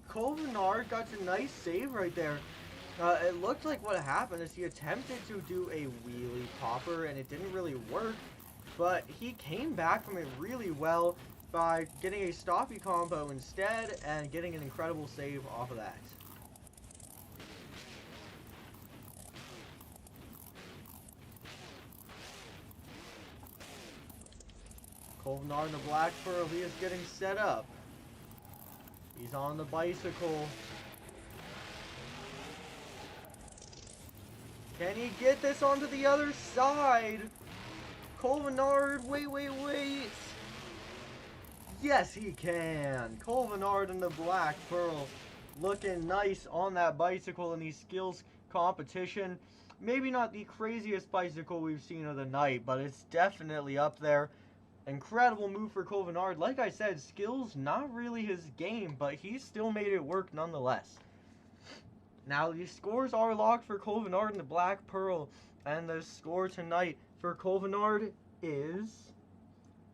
Cole Venard got a nice save right there. It looked like what happened is he attempted to do a wheelie popper and it didn't really work, but he came back from it really well by getting a stoppy combo instead and getting an incredible save off of that. Cole Venard and the Black Pearl, he is getting set up. He's on the bicycle. Can he get this onto the other side? Cole Venard, wait. Yes, he can. Cole Venard and the Black Pearl looking nice on that bicycle in the skills competition. Maybe not the craziest bicycle we've seen of the night, but it's definitely up there. Incredible move for Cole Venard. Like I said, skills not really his game, but he still made it work nonetheless. Now, the scores are locked for Cole Venard and the Black Pearl, and the score tonight for Cole Venard is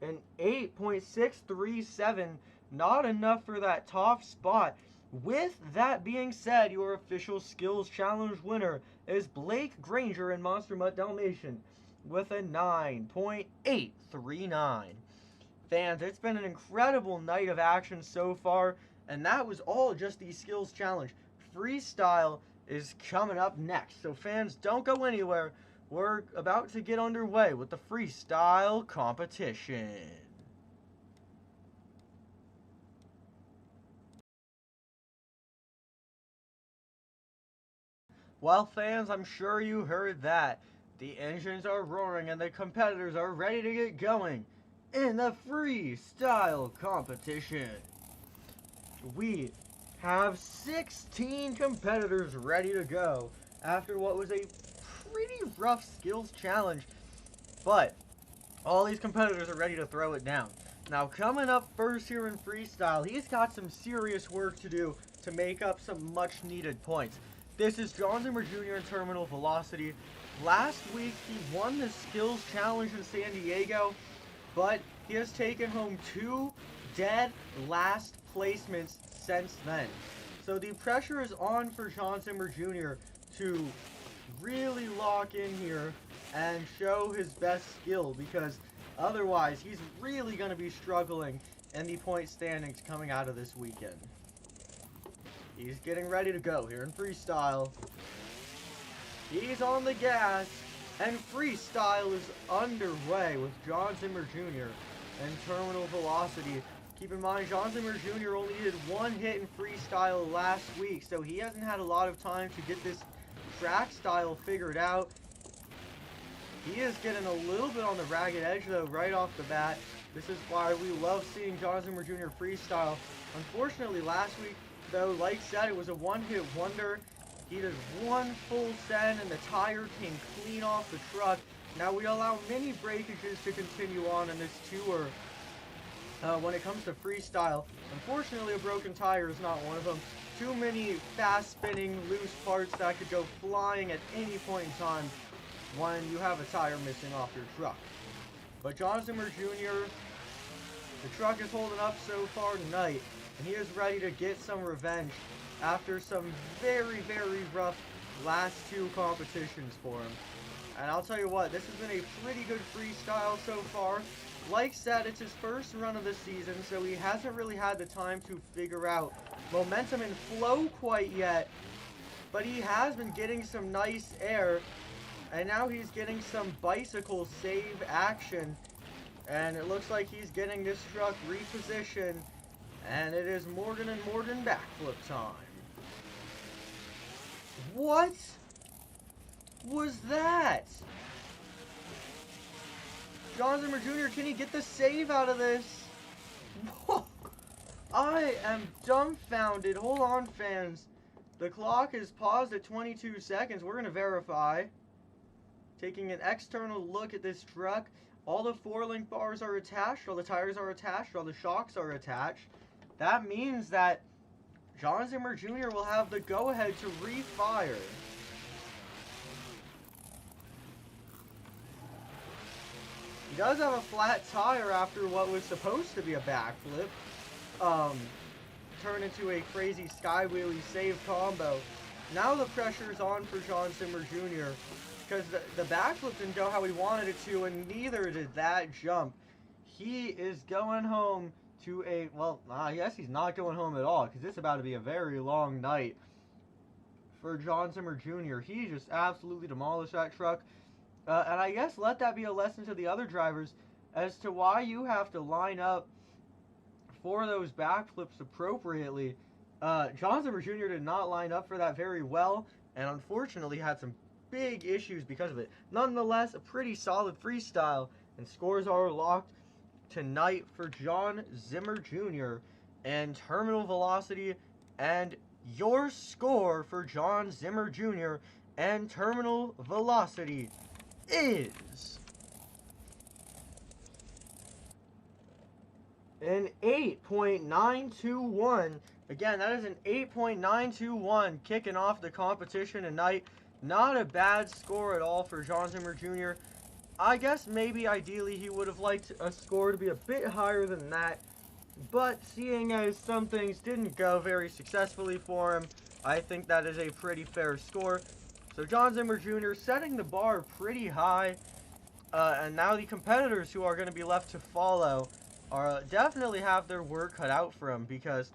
an 8.637. Not enough for that top spot. With that being said, your official skills challenge winner is Blake Granger in Monster Mutt Dalmatian with a 9.839. Fans, it's been an incredible night of action so far, and that was all just the skills challenge. Freestyle is coming up next, so fans, don't go anywhere. We're about to get underway with the freestyle competition. Well, fans, I'm sure you heard that. The engines are roaring and the competitors are ready to get going in the freestyle competition. We have 16 competitors ready to go after what was a pretty rough skills challenge, but all these competitors are ready to throw it down. Now, coming up first here in freestyle, he's got some serious work to do to make up some much needed points. This is John Zimmer Jr. in Terminal Velocity. Last week, he won the skills challenge in San Diego, but he has taken home 2 dead last placements since then. So the pressure is on for John Zimmer Jr. to really lock in here and show his best skill, because otherwise he's really going to be struggling in the point standings coming out of this weekend. He's getting ready to go here in freestyle. He's on the gas, and freestyle is underway with John Zimmer Jr. and Terminal Velocity. Keep in mind, John Zimmer Jr. only did 1 hit in freestyle last week, so he hasn't had a lot of time to get this track style figured out. He is getting a little bit on the ragged edge, though, right off the bat. This is why we love seeing John Zimmer Jr. freestyle. Unfortunately, last week, though, like said, it was a one-hit wonder. He did 1 full send, and the tire came clean off the truck. Now, we allow many breakages to continue on in this tour when it comes to freestyle. Unfortunately, a broken tire is not one of them. too many fast-spinning, loose parts that could go flying at any point in time when you have a tire missing off your truck. But John Zimmer Jr., the truck is holding up so far tonight, and he is ready to get some revenge after some very, very rough last two competitions for him. And I'll tell you what, this has been a pretty good freestyle so far. Like said, it's his first run of the season, so he hasn't really had the time to figure out momentum and flow quite yet. But he has been getting some nice air, and now he's getting some bicycle save action. And it looks like he's getting this truck repositioned, and it is Morgan and Morgan backflip time. What was that? John Zimmer Jr., can he get the save out of this? Whoa. I am dumbfounded. Hold on, fans. The clock is paused at 22 seconds. We're going to verify. Taking an external look at this truck. All the 4-link bars are attached. All the tires are attached. All the shocks are attached. That means that John Zimmer Jr. will have the go-ahead to refire. He does have a flat tire after what was supposed to be a backflip. Turned into a crazy sky wheelie save combo. Now the pressure's on for John Zimmer Jr. because the backflip didn't go how he wanted it to, and neither did that jump. He is going home to a, well, I guess he's not going home at all, because it's about to be a very long night for John Zimmer Jr. He just absolutely demolished that truck. And I guess let that be a lesson to the other drivers as to why you have to line up for those backflips appropriately. John Zimmer Jr. did not line up for that very well, and unfortunately had some big issues because of it. Nonetheless, a pretty solid freestyle, and scores are locked tonight for John Zimmer Jr. and terminal velocity. And your score for John Zimmer Jr. and terminal velocity is an 8.921. Again, that is an 8.921 kicking off the competition tonight. Not a bad score at all for John Zimmer Jr. I guess maybe ideally he would have liked a score to be a bit higher than that, but seeing as some things didn't go very successfully for him, I think that is a pretty fair score. So John Zimmer Jr. setting the bar pretty high, and now the competitors who are going to be left to follow are definitely have their work cut out for him, because,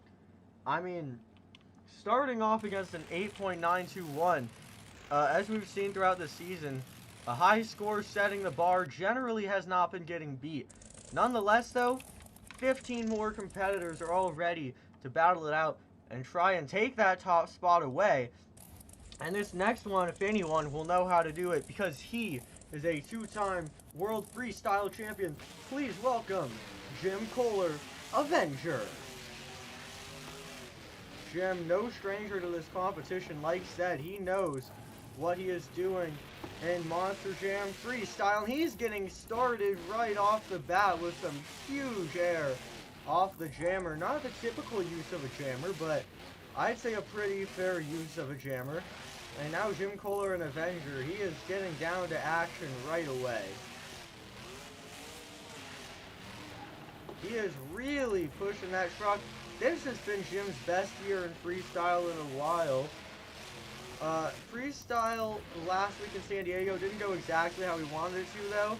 I mean, starting off against an 8.921, as we've seen throughout the season, a high score setting the bar generally has not been getting beat. Nonetheless, though, 15 more competitors are all ready to battle it out and try and take that top spot away. And this next one, if anyone, will know how to do it because he is a two-time World Freestyle Champion. Please welcome Jim Koehler, Avenger. Jim, no stranger to this competition. Like said, he knows what he is doing in Monster Jam Freestyle. He's getting started right off the bat with some huge air off the jammer. Not the typical use of a jammer, but I'd say a pretty fair use of a jammer. And now Jim Koehler and Avenger, he is getting down to action right away. He is really pushing that truck. This has been Jim's best year in freestyle in a while. Freestyle last week in San Diego didn't go exactly how he wanted it to, though.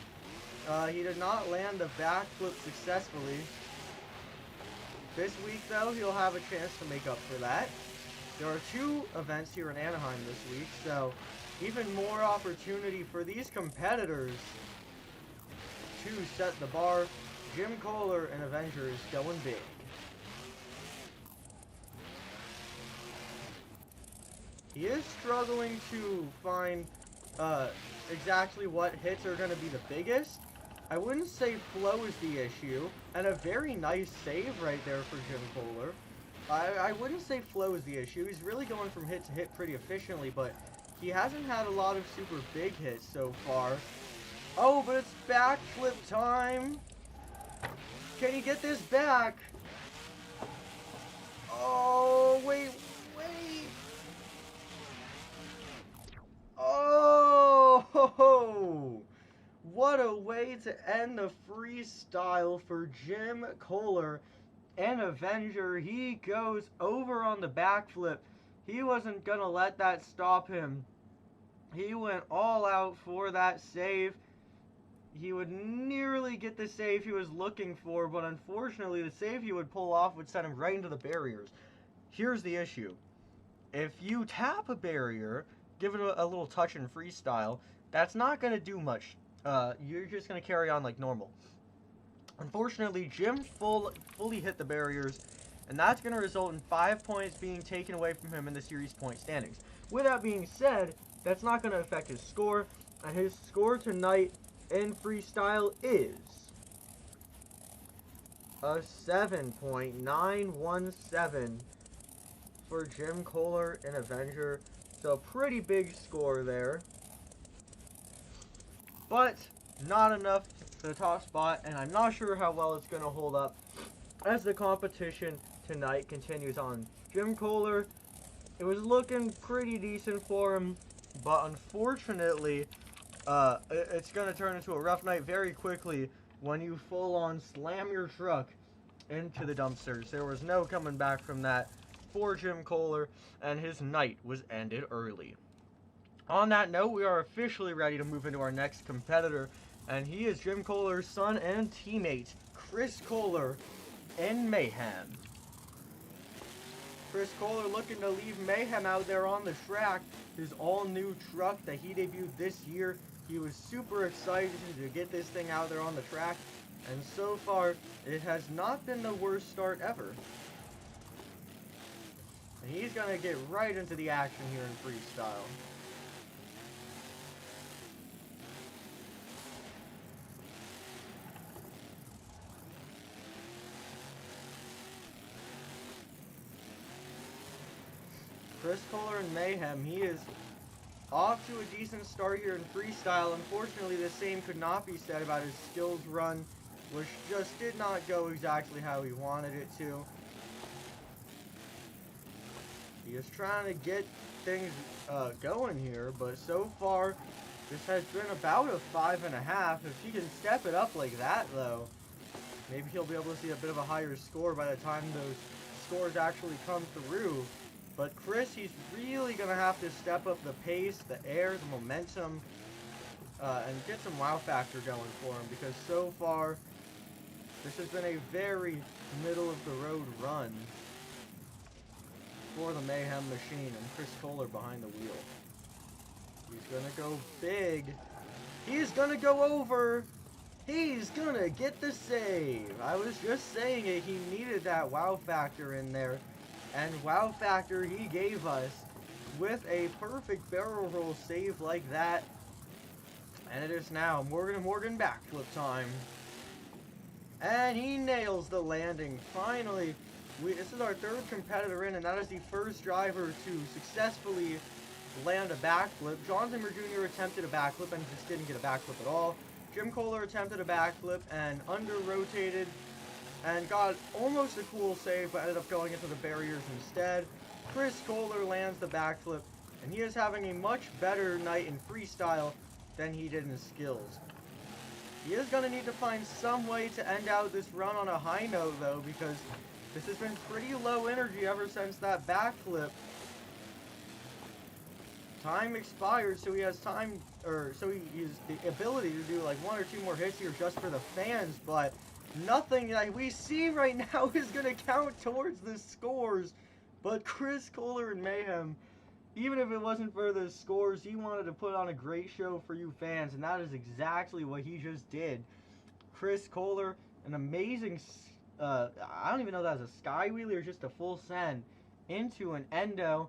He did not land the backflip successfully. This week, though, he'll have a chance to make up for that. There are 2 events here in Anaheim this week, so even more opportunity for these competitors to set the bar. Jim Koehler and Avenger is going big. He is struggling to find exactly what hits are going to be the biggest. I wouldn't say flow is the issue, and a very nice save right there for Jim Koehler. I wouldn't say flow is the issue. He's really going from hit to hit pretty efficiently, but he hasn't had a lot of super big hits so far. Oh, but it's backflip time. Can he get this back? Oh, wait. Oh! What a way to end the freestyle for Jim Koehler. And Avenger, he goes over on the backflip. He wasn't going to let that stop him. He went all out for that save. He would nearly get the save he was looking for, but unfortunately the save he would pull off would send him right into the barriers. Here's the issue. If you tap a barrier, give it a little touch in freestyle, that's not going to do much. You're just going to carry on like normal. Unfortunately, Jim fully hit the barriers, and that's going to result in 5 points being taken away from him in the series point standings. With that being said, that's not going to affect his score, and his score tonight in freestyle is a 7.917 for Jim Koehler and Avenger. So pretty big score there. But not enough for the top spot, and I'm not sure how well it's going to hold up as the competition tonight continues on. Jim Koehler, it was looking pretty decent for him, but unfortunately, it's going to turn into a rough night very quickly when you full-on slam your truck into the dumpsters. There was no coming back from that for Jim Koehler, and his night was ended early. On that note, we are officially ready to move into our next competitor, and he is Jim Koehler's son and teammate, Chris Koehler in Mayhem. Chris Koehler looking to leave Mayhem out there on the track. His all-new truck that he debuted this year. He was super excited to get this thing out there on the track, and so far, it has not been the worst start ever. And he's going to get right into the action here in freestyle. Chris Koehler in Mayhem, he is off to a decent start here in freestyle. Unfortunately, the same could not be said about his skills run, which just did not go exactly how he wanted it to. He is trying to get things going here, but so far, this has been about a 5.5. If he can step it up like that, though, maybe he'll be able to see a bit of a higher score by the time those scores actually come through. But Chris, he's really going to have to step up the pace, the air, the momentum, and get some wow factor going for him, because so far, this has been a very middle-of-the-road run for the Mayhem machine, and Chris Koehler behind the wheel. He's going to go big. He's going to go over. He's going to get the save. I was just saying it. He needed that wow factor in there. And wow factor he gave us with a perfect barrel roll save like that. And it is now Morgan backflip time. And he nails the landing. Finally, this is our third competitor in, and that is the first driver to successfully land a backflip. John Zimmer Jr. attempted a backflip and just didn't get a backflip at all. Jim Koehler attempted a backflip and under-rotated and got almost a cool save, but ended up going into the barriers instead. Chris Koehler lands the backflip, and he is having a much better night in freestyle than he did in skills. He is going to need to find some way to end out this run on a high note, though, because this has been pretty low energy ever since that backflip. Time expired, so he has time, so he has the ability to do like 1 or 2 more hits here just for the fans, but nothing that we see right now is going to count towards the scores. But Chris Koehler and Mayhem, even if it wasn't for the scores, he wanted to put on a great show for you fans, and that is exactly what he just did. Chris Koehler, an amazing, I don't even know if that was a sky wheelie or just a full send into an endo.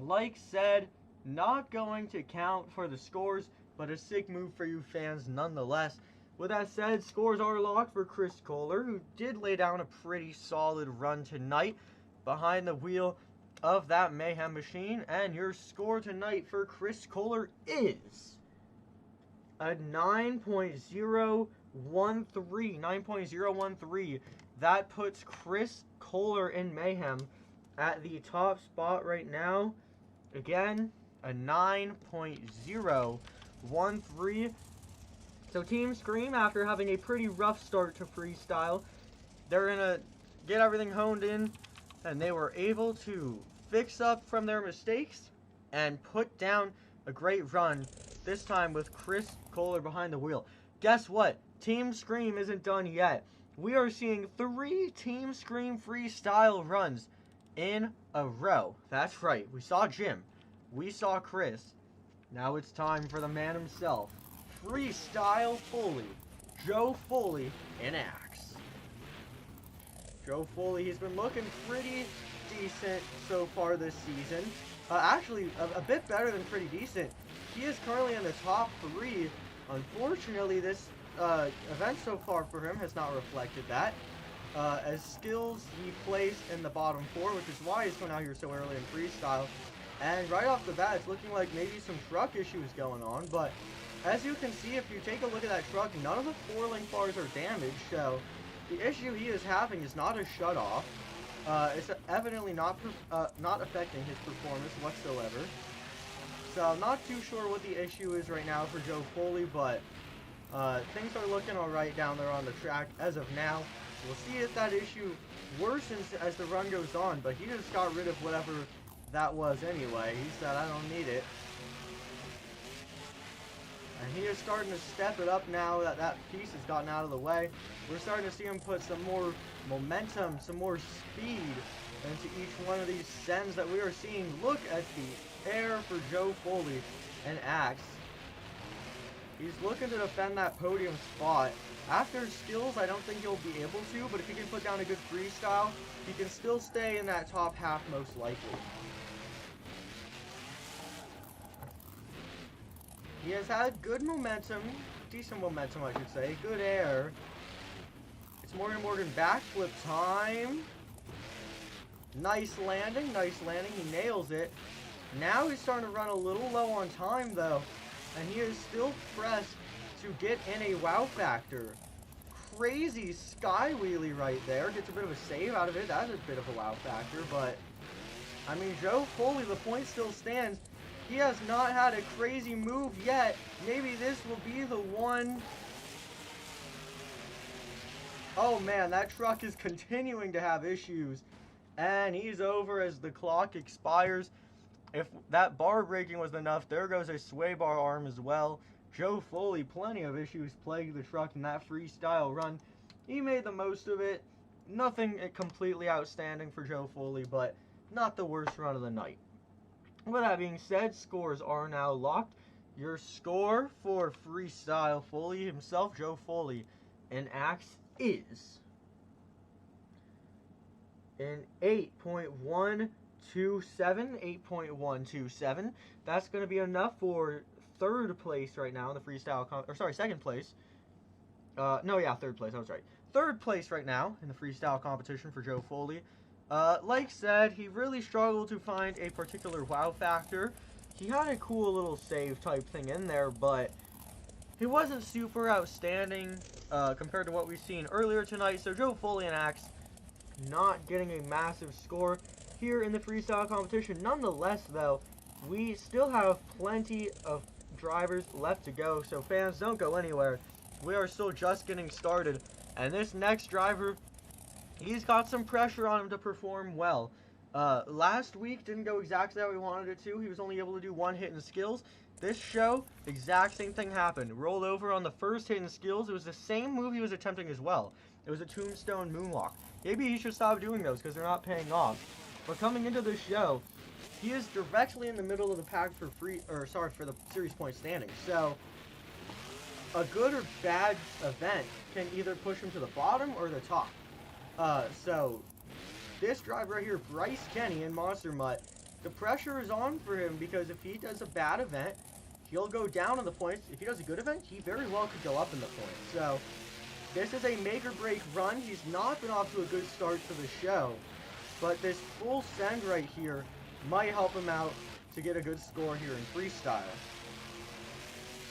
Like said, not going to count for the scores, but a sick move for you fans nonetheless. With that said, scores are locked for Chris Koehler, who did lay down a pretty solid run tonight behind the wheel of that Mayhem machine. And your score tonight for Chris Koehler is a 9.013. 9.013. That puts Chris Koehler in Mayhem at the top spot right now. Again, a 9.013. So Team Scream, after having a pretty rough start to freestyle, they're gonna get everything honed in, and they were able to fix up from their mistakes and put down a great run, this time with Koehler behind the wheel. Guess what? Team Scream isn't done yet. We are seeing 3 Team Scream freestyle runs in a row. That's right. We saw Jim. We saw Chris. Now it's time for the man himself. Freestyle Foley. Joe Foley in Axe. Joe Foley, he's been looking pretty decent so far this season. Actually, a bit better than pretty decent. He is currently in the top 3. Unfortunately, this event so far for him has not reflected that. As skills, he placed in the bottom 4, which is why he's going out here so early in freestyle. And right off the bat, it's looking like maybe some truck issues going on. But as you can see, if you take a look at that truck, none of the 4-link bars are damaged. So the issue he is having is not a shutoff. It's evidently not affecting his performance whatsoever. So I'm not too sure what the issue is right now for Joe Foley, but things are looking alright down there on the track as of now. We'll see if that issue worsens as the run goes on, but he just got rid of whatever that was anyway. He said, I don't need it. And he is starting to step it up now that that piece has gotten out of the way. We're starting to see him put some more momentum, some more speed into each one of these sends that we are seeing. Look at the air for Joe Foley and Axe. He's looking to defend that podium spot. After skills, I don't think he'll be able to, but if he can put down a good freestyle, he can still stay in that top half most likely. He has had good momentum, decent momentum I should say, good air. It's Morgan backflip time. Nice landing, he nails it. Now he's starting to run a little low on time though, and he is still pressed to get in a wow factor. Crazy sky wheelie right there, gets a bit of a save out of it, that's a bit of a wow factor, but I mean Joe Foley, the point still stands. He has not had a crazy move yet. Maybe this will be the one. Oh man, that truck is continuing to have issues. And he's over as the clock expires. If that bar breaking was enough, there goes a sway bar arm as well. Joe Foley, plenty of issues plagued the truck in that freestyle run. He made the most of it. Nothing completely outstanding for Joe Foley, but not the worst run of the night. With that being said, scores are now locked. Your score for Freestyle Foley himself, Joe Foley, in Axe is an 8.127. 8.127. That's going to be enough for third place right now in the freestyle second place. Third place, I was right. Third place right now in the freestyle competition for Joe Foley. Like said, he really struggled to find a particular wow factor. He had a cool little save type thing in there, but he wasn't super outstanding compared to what we've seen earlier tonight. So Joe Foley and Axe not getting a massive score here in the freestyle competition. Nonetheless, though, we still have plenty of drivers left to go. So fans, don't go anywhere. We are still just getting started. And this next driver, he's got some pressure on him to perform well. Last week didn't go exactly how we wanted it to. He was only able to do one hit in skills. This show, exact same thing happened. Rolled over on the first hit in skills. It was the same move he was attempting as well. It was a tombstone moonwalk. Maybe he should stop doing those because they're not paying off. But coming into this show, he is directly in the middle of the pack for the series point standing. So a good or bad event can either push him to the bottom or the top. So this driver right here, Bryce Kenny in Monster Mutt, the pressure is on for him because if he does a bad event, he'll go down in the points. If he does a good event, he very well could go up in the points. So this is a make or break run. He's not been off to a good start to the show, but this full send right here might help him out to get a good score here in freestyle.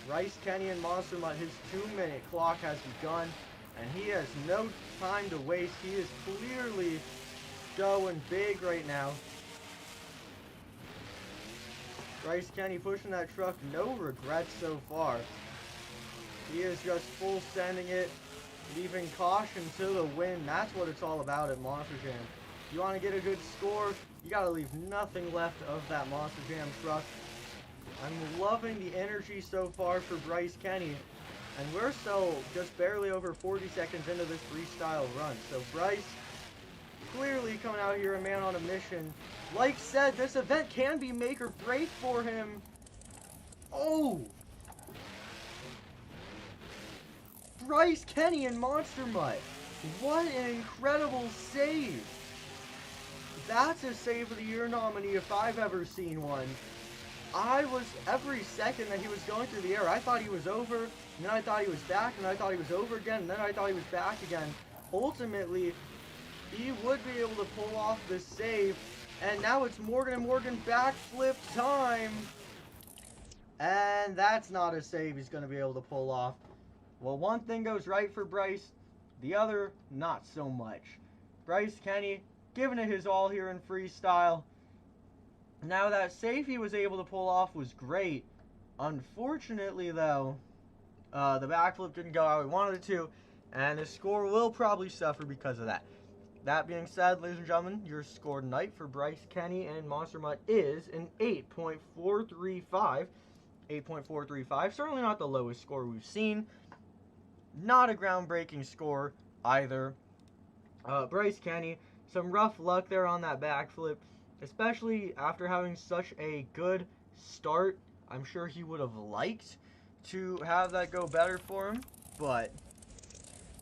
Bryce Kenny and Monster Mutt, his 2-minute clock has begun, and he has no time to waste. He is clearly going big right now. Bryce Kenny pushing that truck, no regrets so far. He is just full sending it, leaving caution to the wind. That's what it's all about at Monster Jam. You want to get a good score, you got to leave nothing left of that Monster Jam truck. I'm loving the energy so far for Bryce Kenny. And we're still just barely over 40 seconds into this freestyle run. So Bryce, clearly coming out here a man on a mission. Like said, this event can be make or break for him. Oh! Bryce Kenny and Monster Mutt. What an incredible save. That's a Save of the Year nominee if I've ever seen one. Every second that he was going through the air, I thought he was over, and then I thought he was back, and then I thought he was over again, and then I thought he was back again. Ultimately, he would be able to pull off this save, and now it's Morgan and Morgan backflip time. And that's not a save he's going to be able to pull off. Well, one thing goes right for Bryce, the other, not so much. Bryce Kenny giving it his all here in freestyle. Now, that save he was able to pull off was great. Unfortunately, though, the backflip didn't go how we wanted it to, and his score will probably suffer because of that. That being said, ladies and gentlemen, your score tonight for Bryce Kenny and Monster Mutt is an 8.435. 8.435, certainly not the lowest score we've seen. Not a groundbreaking score either. Bryce Kenny, some rough luck there on that backflip. Especially after having such a good start, I'm sure he would have liked to have that go better for him. But,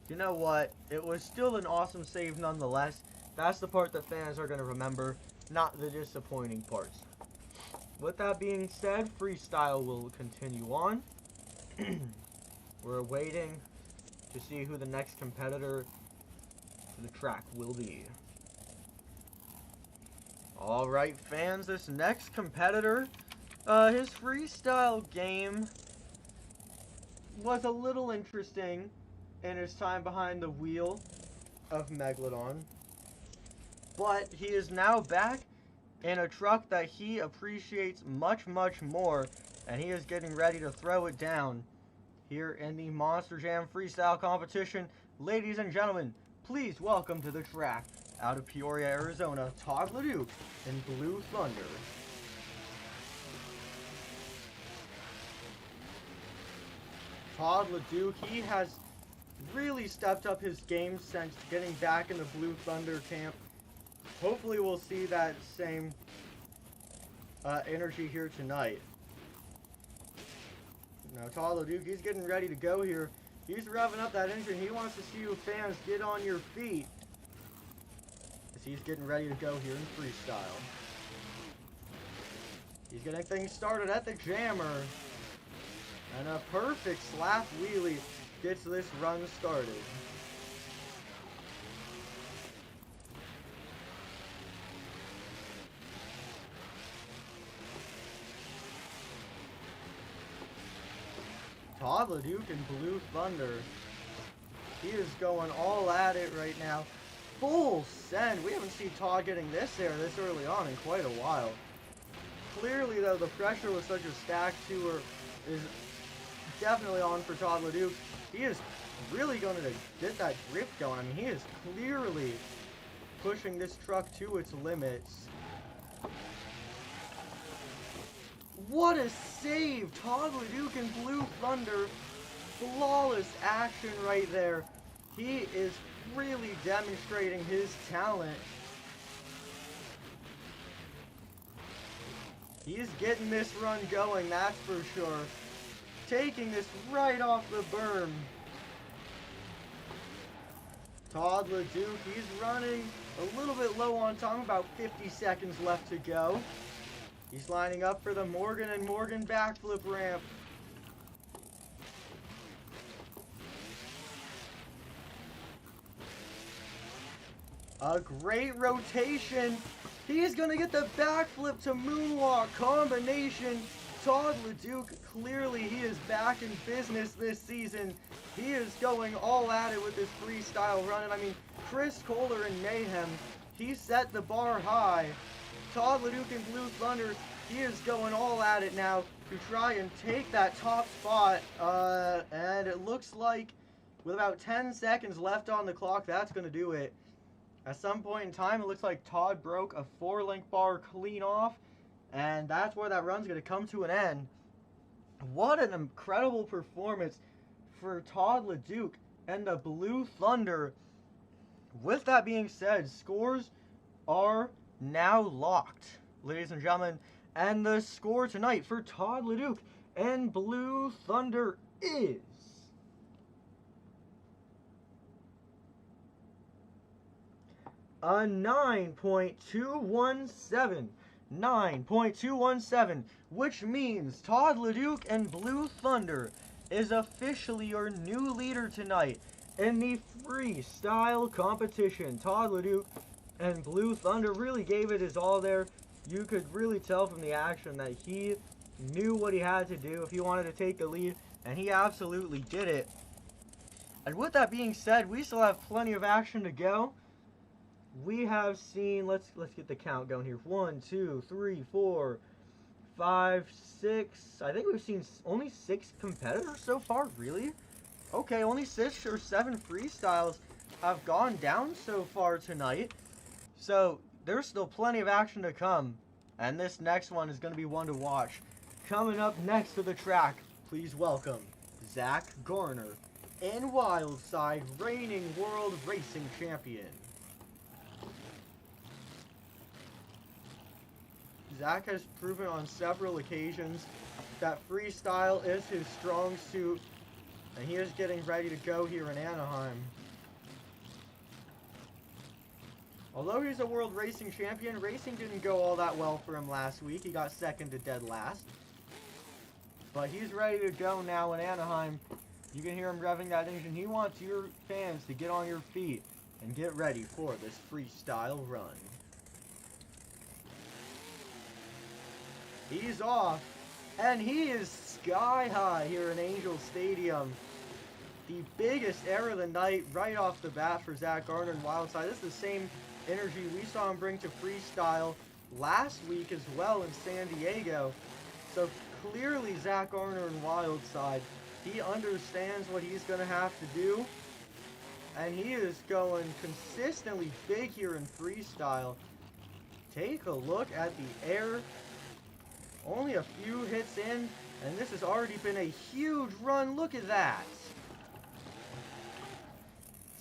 you know what? It was still an awesome save nonetheless. That's the part that fans are going to remember, not the disappointing parts. With that being said, freestyle will continue on. We're waiting to see who the next competitor for the track will be. Alright fans, this next competitor, his freestyle game was a little interesting in his time behind the wheel of Megalodon. But he is now back in a truck that he appreciates much, much more, and he is getting ready to throw it down here in the Monster Jam freestyle competition. Ladies and gentlemen, please welcome to the track, out of Peoria, Arizona, Todd LeDuc in Blue Thunder. Todd LeDuc, he has really stepped up his game since getting back in the Blue Thunder camp. Hopefully we'll see that same energy here tonight. Now Todd LeDuc, he's getting ready to go here. He's revving up that engine. He wants to see you fans get on your feet. He's getting ready to go here in freestyle. He's getting things started at the jammer. And a perfect slap wheelie gets this run started. Todd LeDuc in Blue Thunder. He is going all at it right now. Full send. We haven't seen Todd getting this air this early on in quite a while. Clearly, though, the pressure with such a stacked tour is definitely on for Todd LeDuc. He is really going to get that grip going. I mean, he is clearly pushing this truck to its limits. What a save! Todd LeDuc in Blue Thunder. Flawless action right there. He is really demonstrating his talent. He's getting this run going, that's for sure. Taking this right off the berm. Todd LeDuc, he's running a little bit low on time, about 50 seconds left to go. He's lining up for the Morgan and Morgan backflip ramp. A great rotation. He is going to get the backflip to moonwalk combination. Todd LeDuc, clearly he is back in business this season. He is going all at it with this freestyle run. And I mean, Chris Koehler and Mayhem, he set the bar high. Todd LeDuc in Blue Thunder, He is going all at it now to try and take that top spot. And it looks like with about 10 seconds left on the clock, that's going to do it. At some point in time, it looks like Todd broke a 4-link bar clean off. And that's where that run's going to come to an end. What an incredible performance for Todd LeDuc and the Blue Thunder. With that being said, scores are now locked, ladies and gentlemen. And the score tonight for Todd LeDuc and Blue Thunder is a 9.217. 9.217, which means Todd LeDuc and Blue Thunder is officially your new leader tonight in the freestyle competition. Todd LeDuc and Blue Thunder really gave it his all there. You could really tell from the action that he knew what he had to do if he wanted to take the lead, and he absolutely did it. And with that being said, we still have plenty of action to go. We have seen, let's get the count going here. 1, 2, 3, 4, 5, 6. I think we've seen only 6 competitors so far, really? Okay, only 6 or 7 freestyles have gone down so far tonight. So, there's still plenty of action to come. And this next one is going to be one to watch. Coming up next to the track, please welcome Zack Garner and Wildside, reigning World Racing Champion. Zack has proven on several occasions that freestyle is his strong suit, and he is getting ready to go here in Anaheim. Although he's a World Racing Champion, racing didn't go all that well for him last week. He got second to dead last. But he's ready to go now in Anaheim. You can hear him revving that engine. He wants your fans to get on your feet and get ready for this freestyle run. He's off, and he is sky high here in Angel Stadium. The biggest error of the night right off the bat for Zack Garner and Wildside. This is the same energy we saw him bring to freestyle last week as well in San Diego. So clearly Zack Garner and Wildside, he understands what he's going to have to do. And he is going consistently big here in freestyle. Take a look at the air. Only a few hits in, and this has already been a huge run. Look at that.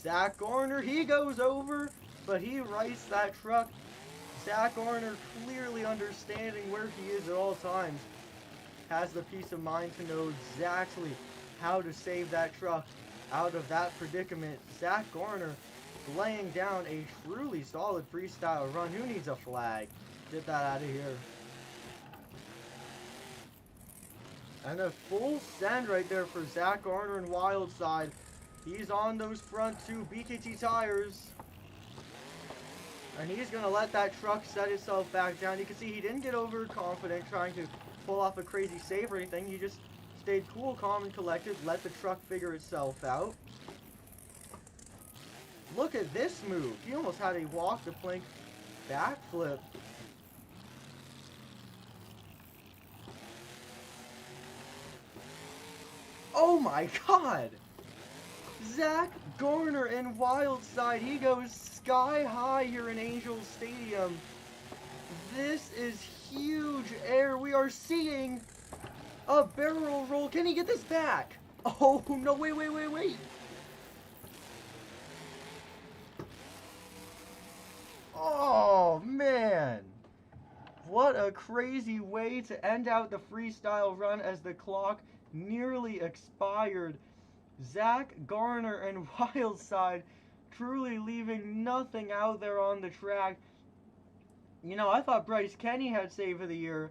Zack Garner, he goes over, but he rights that truck. Zack Garner, clearly understanding where he is at all times, has the peace of mind to know exactly how to save that truck out of that predicament. Zack Garner laying down a truly solid freestyle run. Who needs a flag? Get that out of here. And a full send right there for Zack Garner and Wildside. He's on those front 2 BKT tires. And he's going to let that truck set itself back down. You can see he didn't get overconfident trying to pull off a crazy save or anything. He just stayed cool, calm, and collected. Let the truck figure itself out. Look at this move. He almost had a walk the plank backflip. Oh my god! Zack Garner and Wildside, he goes sky high here in Angel Stadium. This is huge air. We are seeing a barrel roll. Can he get this back? Oh no, wait. Oh man. What a crazy way to end out the freestyle run as the clock nearly expired. Zack Garner and Wildside truly leaving nothing out there on the track. You know, I thought Bryce Kenny had save of the year.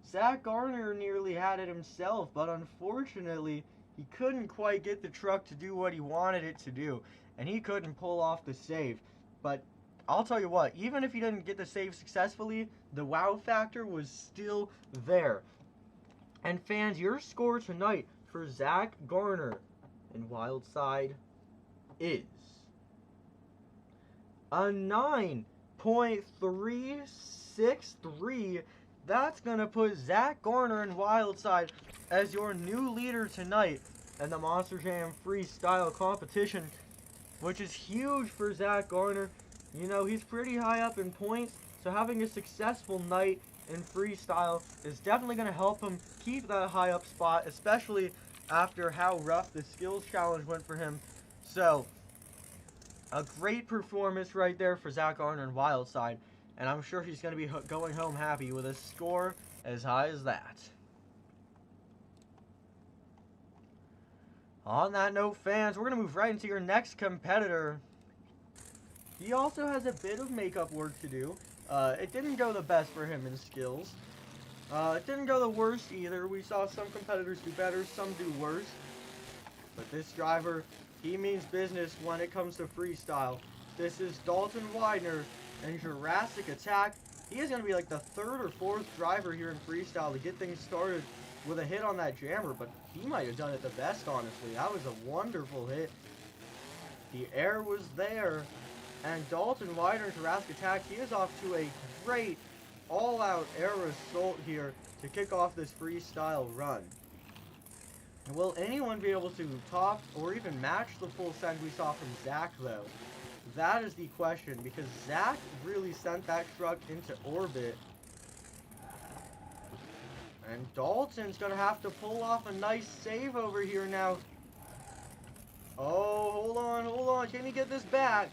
Zack Garner nearly had it himself, but unfortunately, he couldn't quite get the truck to do what he wanted it to do, and he couldn't pull off the save. But I'll tell you what, even if he didn't get the save successfully, the wow factor was still there. And fans, your score tonight for Zack Garner and Wildside is a 9.363, that's going to put Zack, Garner, and Wildside as your new leader tonight in the Monster Jam freestyle competition, which is huge for Zack Garner. You know, he's pretty high up in points, so having a successful night in freestyle is definitely going to help him keep that high up spot, especially after how rough the skills challenge went for him. So, a great performance right there for Zack Garner and Wildside, and I'm sure he's going to be going home happy with a score as high as that. On that note, fans, we're going to move right into your next competitor. He also has a bit of makeup work to do. It didn't go the best for him in skills. It didn't go the worst either. We saw some competitors do better, some do worse. But this driver, he means business when it comes to freestyle. This is Dalton Widener in Jurassic Attack. He is going to be like the third or fourth driver here in freestyle to get things started with a hit on that jammer, but he might have done it the best, honestly. That was a wonderful hit. The air was there, and Dalton Widener in Jurassic Attack, he is off to a great all-out air assault here to kick off this freestyle run. Will anyone be able to top or even match the full send we saw from Zack, though? That is the question, because Zack really sent that truck into orbit. And Dalton's going to have to pull off a nice save over here now. Oh, hold on. Can he get this back?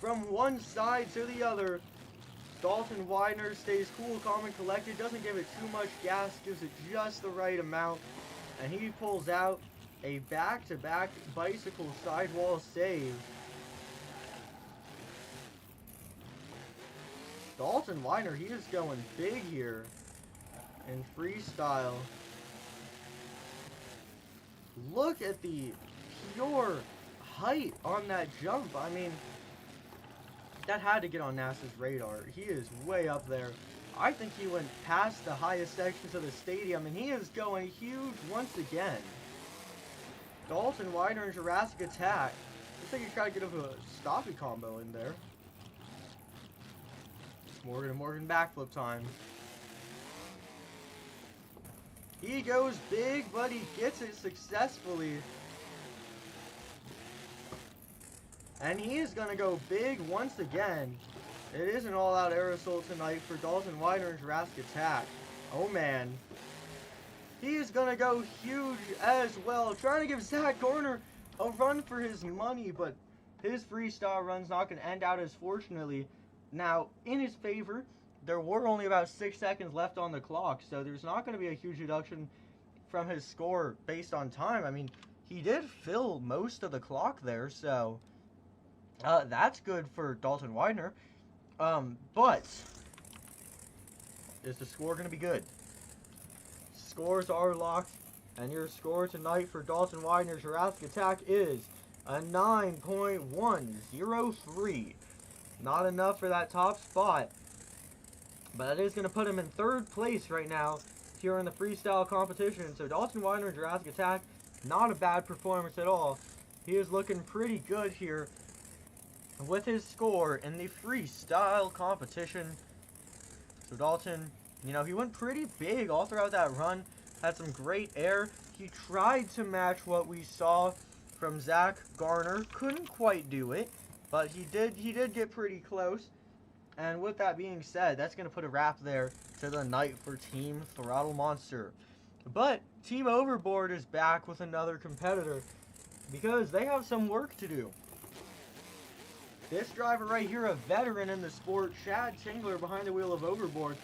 From one side to the other. Dalton Widener stays cool, calm, and collected. Doesn't give it too much gas. Gives it just the right amount. And he pulls out a back-to-back bicycle sidewall save. Dalton Widener, he is going big here in freestyle. Look at the pure height on that jump. I mean, that had to get on NASA's radar. He is way up there. I think he went past the highest sections of the stadium, and he is going huge once again. Dalton Widener in Jurassic Attack. Looks like he tried to get a stoppy combo in there. Morgan backflip time. He goes big, but he gets it successfully. And he is going to go big once again. It is an all-out air assault tonight for Dalton Widener in Jurassic Attack. Oh, man. He is going to go huge as well. Trying to give Zack Garner a run for his money, but his freestyle run's not going to end out as fortunately. Now, in his favor, there were only about 6 seconds left on the clock, so there's not going to be a huge deduction from his score based on time. I mean, he did fill most of the clock there, so that's good for Dalton Widener. But is the score going to be good? Scores are locked, and your score tonight for Dalton Widener's Jurassic Attack is a 9.103. Not enough for that top spot, but it is going to put him in third place right now here in the freestyle competition. So Dalton Widener in Jurassic Attack, not a bad performance at all. He is looking pretty good here with his score in the freestyle competition. So Dalton, you know, he went pretty big all throughout that run. Had some great air. He tried to match what we saw from Zack Garner. Couldn't quite do it, but he did get pretty close. And with that being said, that's going to put a wrap there to the night for Team Throttle Monster. But Team Overboard is back with another competitor because they have some work to do. This driver right here, a veteran in the sport, Chad Tingler behind the wheel of Overboard.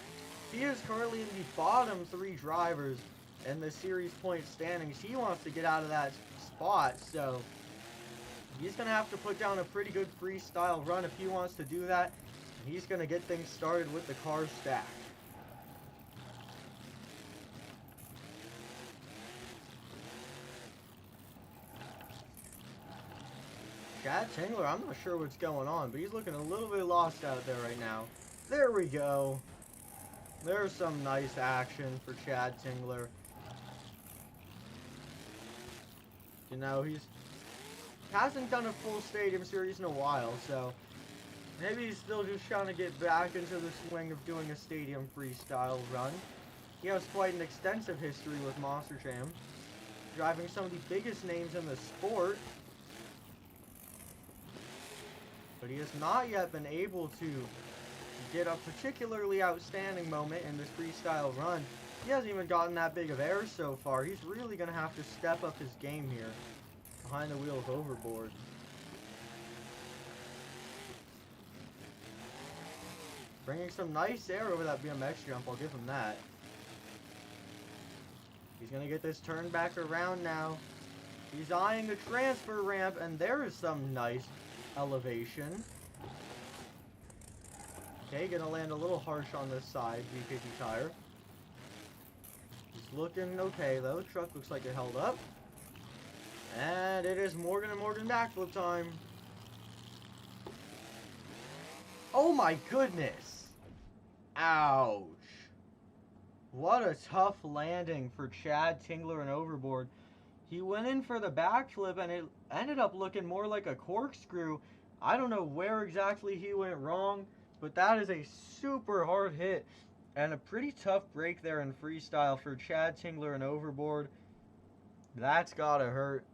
He is currently in the bottom 3 drivers in the series point standings. He wants to get out of that spot, so he's going to have to put down a pretty good freestyle run if he wants to do that. He's going to get things started with the car stack. Chad Tingler, I'm not sure what's going on, but he's looking a little bit lost out there right now. There we go. There's some nice action for Chad Tingler. You know, he hasn't done a full stadium series in a while, so Maybe he's still just trying to get back into the swing of doing a stadium freestyle run. He has quite an extensive history with Monster Jam, driving some of the biggest names in the sport. But he has not yet been able to get a particularly outstanding moment in this freestyle run. He hasn't even gotten that big of air so far. He's really going to have to step up his game here, behind the wheel of Overboard. Bringing some nice air over that BMX jump, I'll give him that. He's going to get this turn back around now. He's eyeing the transfer ramp, and there is some nice elevation. Okay, going to land a little harsh on this side, VKG tire. He's looking okay, though. The truck looks like it held up. And it is Morgan and Morgan backflip time. Oh my goodness! Ouch. What a tough landing for Chad Tingler and Overboard. He went in for the backflip and it ended up looking more like a corkscrew. I don't know where exactly he went wrong, but that is a super hard hit and a pretty tough break there in freestyle for Chad Tingler and Overboard. That's gotta hurt.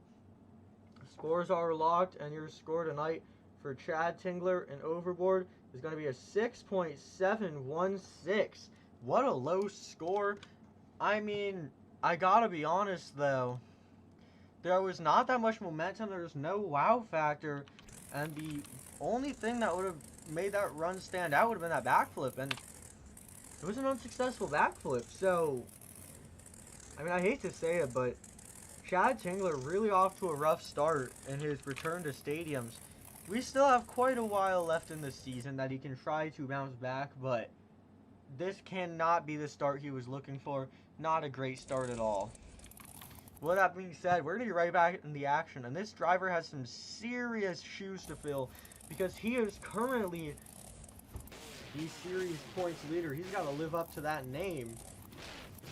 Scores are locked, and your score tonight for Chad Tingler and Overboard is going to be a 6.716. What a low score. I mean, I gotta be honest though, there was not that much momentum, there was no wow factor, and the only thing that would have made that run stand out would have been that backflip, and it was an unsuccessful backflip. So, I mean, I hate to say it, but Chad Tingler really off to a rough start in his return to stadiums. We still have quite a while left in the season that he can try to bounce back, but this cannot be the start he was looking for. Not a great start at all. With that being said, we're going to be right back in the action, and this driver has some serious shoes to fill because he is currently the series points leader. He's got to live up to that name.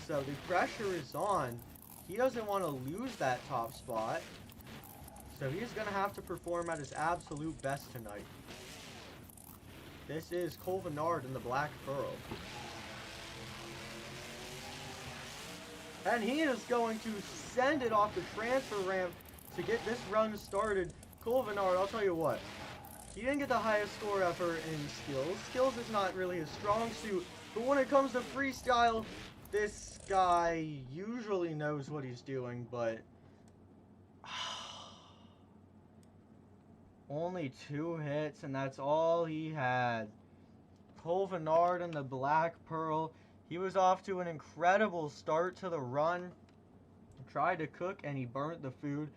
So the pressure is on. He doesn't want to lose that top spot. So he's going to have to perform at his absolute best tonight. This is Venard in the Black Pearl. And he is going to send it off the transfer ramp to get this run started. Venard, I'll tell you what. He didn't get the highest score ever in skills. Skills is not really his strong suit. But when it comes to freestyle, this guy usually knows what he's doing, but only 2 hits, and that's all he had. Venard and the Black Pearl. He was off to an incredible start to the run. Tried to cook, and he burnt the food.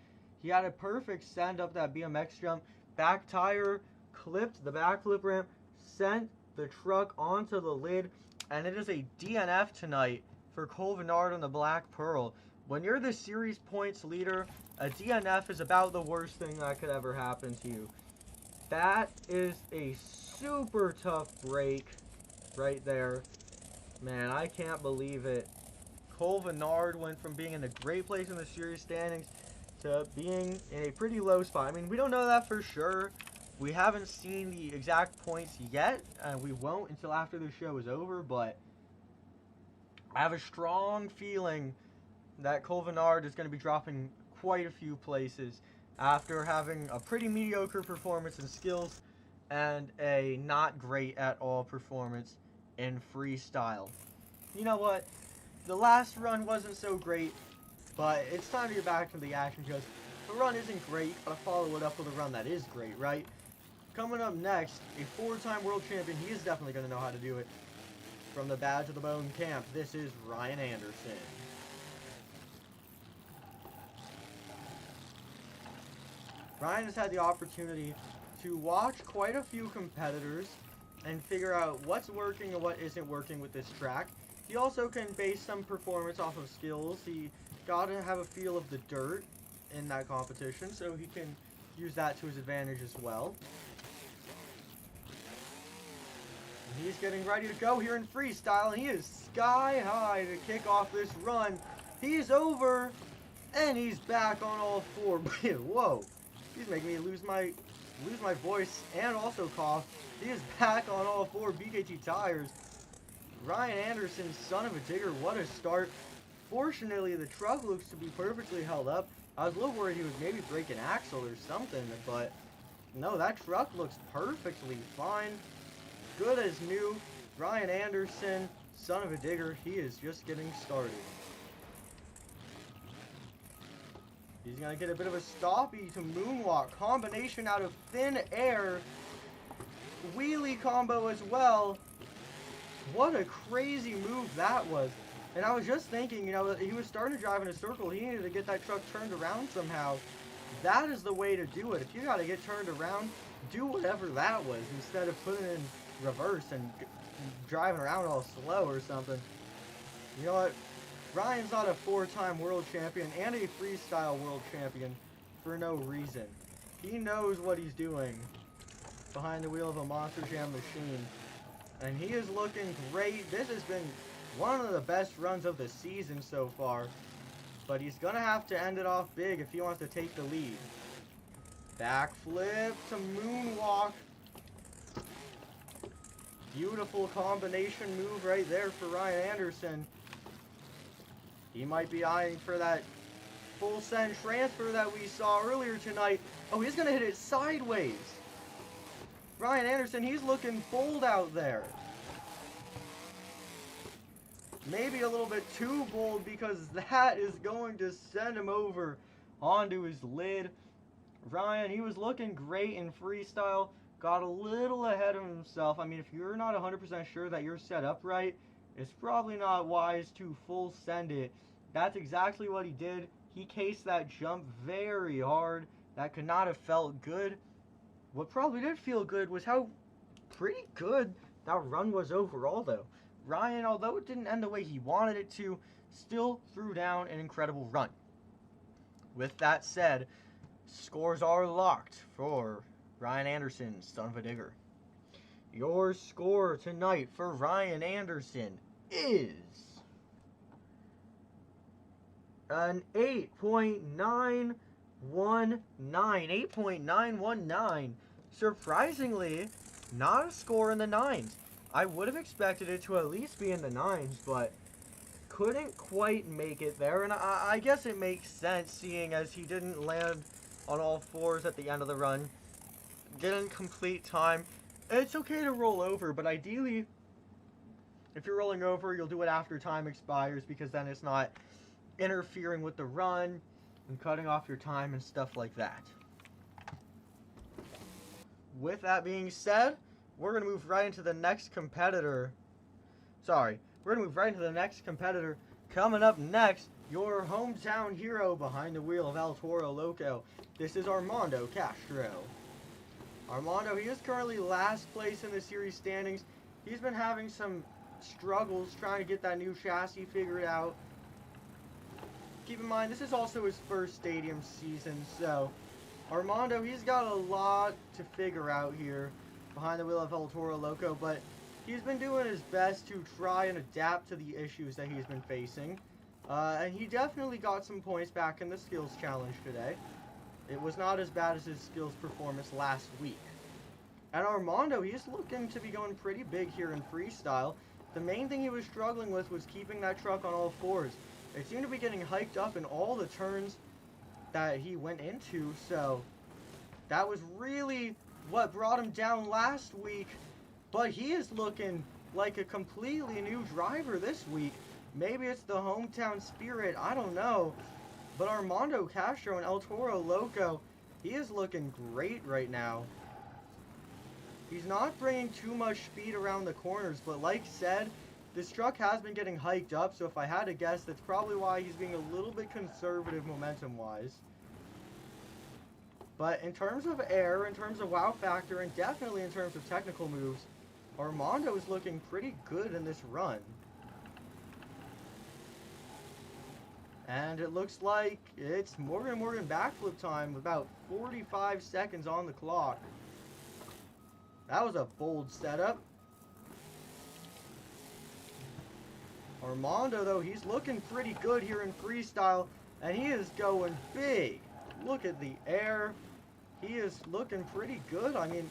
He had a perfect send up that BMX jump. Back tire clipped the backflip ramp, sent the truck onto the lid, and it is a DNF tonight for Venard and the Black Pearl. When you're the series points leader, a DNF is about the worst thing that could ever happen to you. That is a super tough break right there. Man, I can't believe it. Venard went from being in a great place in the series standings to being in a pretty low spot. I mean, we don't know that for sure. We haven't seen the exact points yet, and we won't until after the show is over, but I have a strong feeling that Venard is going to be dropping quite a few places after having a pretty mediocre performance in skills and a not great at all performance in freestyle. You know what? The last run wasn't so great, but it's time to get back to the action because the run isn't great, but I follow it up with a run that is great, right? Coming up next, a 4-time world champion. He is definitely going to know how to do it. From the Bad to the Bone camp, this is Ryan Anderson. Ryan has had the opportunity to watch quite a few competitors and figure out what's working and what isn't working with this track. He also can base some performance off of skills. He got to have a feel of the dirt in that competition, so he can use that to his advantage as well. And he's getting ready to go here in freestyle, and he is sky high to kick off this run. He's over, and he's back on all 4. Whoa, he's making me lose my lose my voice and also cough. He is back on all 4 BKT tires. Ryan Anderson, son of a digger, what a start. Fortunately, the truck looks to be perfectly held up. I was a little worried he would maybe break an axle or something, but no, that truck looks perfectly fine. Good as new. Ryan Anderson, son of a digger, he is just getting started. He's going to get a bit of a stoppie to moonwalk. Combination out of thin air. Wheelie combo as well. What a crazy move that was. And I was just thinking, you know, he was starting to drive in a circle. He needed to get that truck turned around somehow. That is the way to do it. If you got to get turned around, do whatever that was instead of putting it in reverse and driving around all slow or something. You know what? Ryan's not a 4-time world champion and a freestyle world champion for no reason. He knows what he's doing behind the wheel of a Monster Jam machine. And he is looking great. This has been one of the best runs of the season so far. But he's going to have to end it off big if he wants to take the lead. Backflip to moonwalk. Beautiful combination move right there for Ryan Anderson. He might be eyeing for that full send transfer that we saw earlier tonight. Oh, he's going to hit it sideways. Ryan Anderson, he's looking bold out there. Maybe a little bit too bold because that is going to send him over onto his lid. Ryan, he was looking great in freestyle. Got a little ahead of himself. I mean, if you're not 100% sure that you're set up right, it's probably not wise to full send it. That's exactly what he did. He cased that jump very hard. That could not have felt good. What probably did feel good was how pretty good that run was overall, though. Ryan, although it didn't end the way he wanted it to, still threw down an incredible run. With that said, scores are locked for Ryan Anderson, son of a digger. Your score tonight for Ryan Anderson is an 8.919. 8.919. Surprisingly, not a score in the 9s. I would have expected it to at least be in the 9s, but couldn't quite make it there. And I guess it makes sense, seeing as he didn't land on all 4s at the end of the run. Didn't complete time. It's okay to roll over, but ideally, if you're rolling over, you'll do it after time expires, because then it's not interfering with the run and cutting off your time and stuff like that. With that being said, we're going to move right into the next competitor. We're going to move right into the next competitor. Coming up next, your hometown hero behind the wheel of El Toro Loco. This is Armando Castro. Armando, he is currently last place in the series standings. He's been having some struggles trying to get that new chassis figured out. Keep in mind, this is also his first stadium season, so Armando, he's got a lot to figure out here behind the wheel of El Toro Loco, but he's been doing his best to try and adapt to the issues that he's been facing. And he definitely got some points back in the skills challenge today. It was not as bad as his skills performance last week. And Armando, he's looking to be going pretty big here in freestyle. The main thing he was struggling with was keeping that truck on all 4s. It seemed to be getting hiked up in all the turns that he went into, so that was really what brought him down last week. But he is looking like a completely new driver this week. Maybe it's the hometown spirit, I don't know. But Armando Castro and El Toro Loco, he is looking great right now. He's not bringing too much speed around the corners, but like said, this truck has been getting hiked up, so if I had to guess, that's probably why he's being a little bit conservative momentum-wise. But in terms of air, in terms of wow factor, and definitely in terms of technical moves, Armando is looking pretty good in this run. And it looks like it's Morgan backflip time with about 45 seconds on the clock. That was a bold setup. Armando, though, he's looking pretty good here in freestyle, and he is going big. Look at the air. he is looking pretty good. I mean,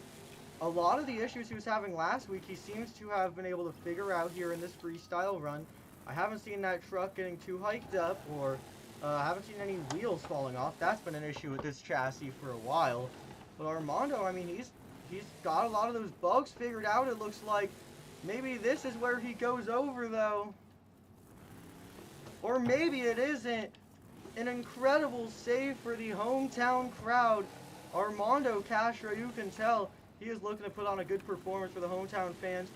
a lot of the issues he was having last week, he seems to have been able to figure out here in this freestyle run. I haven't seen that truck getting too hiked up, or I haven't seen any wheels falling off. That's been an issue with this chassis for a while. But Armando, I mean, he's got a lot of those bugs figured out, it looks like. Maybe this is where he goes over, though. Or maybe it isn't. An incredible save for the hometown crowd. Armando Castro, you can tell, he is looking to put on a good performance for the hometown fans.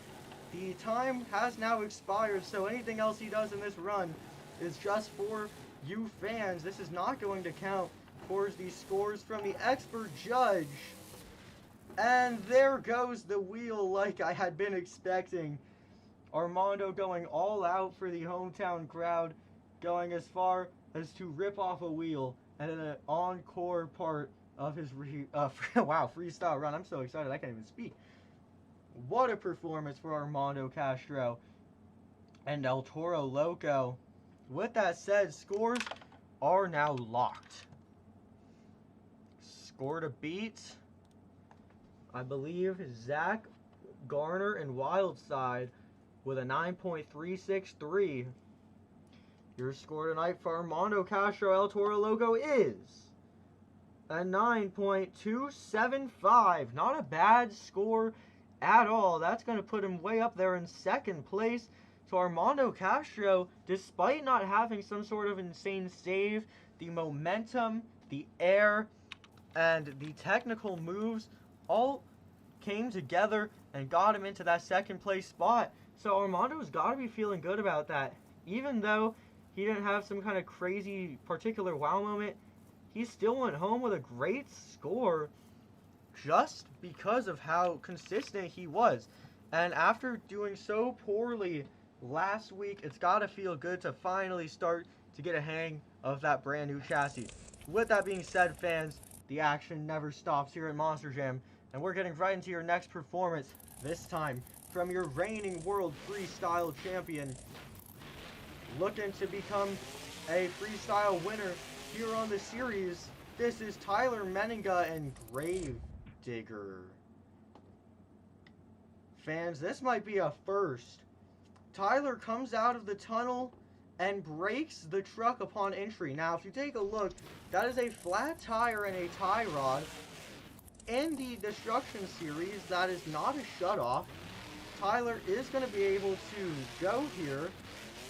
The time has now expired, so anything else he does in this run is just for you fans. This is not going to count towards the scores from the expert judge. And there goes the wheel like I had been expecting. Armando going all out for the hometown crowd, going as far as to rip off a wheel and an encore part of his freestyle run. I'm so excited I can't even speak. What a performance for Armando Castro and El Toro Loco. With that said, scores are now locked. Score to beat, I believe, Zack, Garner, and Wildside with a 9.363. Your score tonight for Armando Castro El Toro Loco is a 9.275. Not a bad score at all. That's going to put him way up there in second place. So Armando Castro, despite not having some sort of insane save, the momentum, the air, and the technical moves all came together and got him into that second place spot. So Armando's got to be feeling good about that. Even though he didn't have some kind of crazy particular wow moment, he still went home with a great score just because of how consistent he was. And after doing so poorly last week, it's got to feel good to finally start to get a hang of that brand new chassis. With that being said, fans, the action never stops here at Monster Jam, and we're getting right into your next performance, this time from your reigning world freestyle champion, looking to become a freestyle winner here on the series. This is Tyler Menninga and Gravedigger. Fans, this might be a first. Tyler comes out of the tunnel and breaks the truck upon entry. Now, if you take a look, that is a flat tire and a tie rod. In the Destruction series, that is not a shutoff. Tyler is going to be able to go here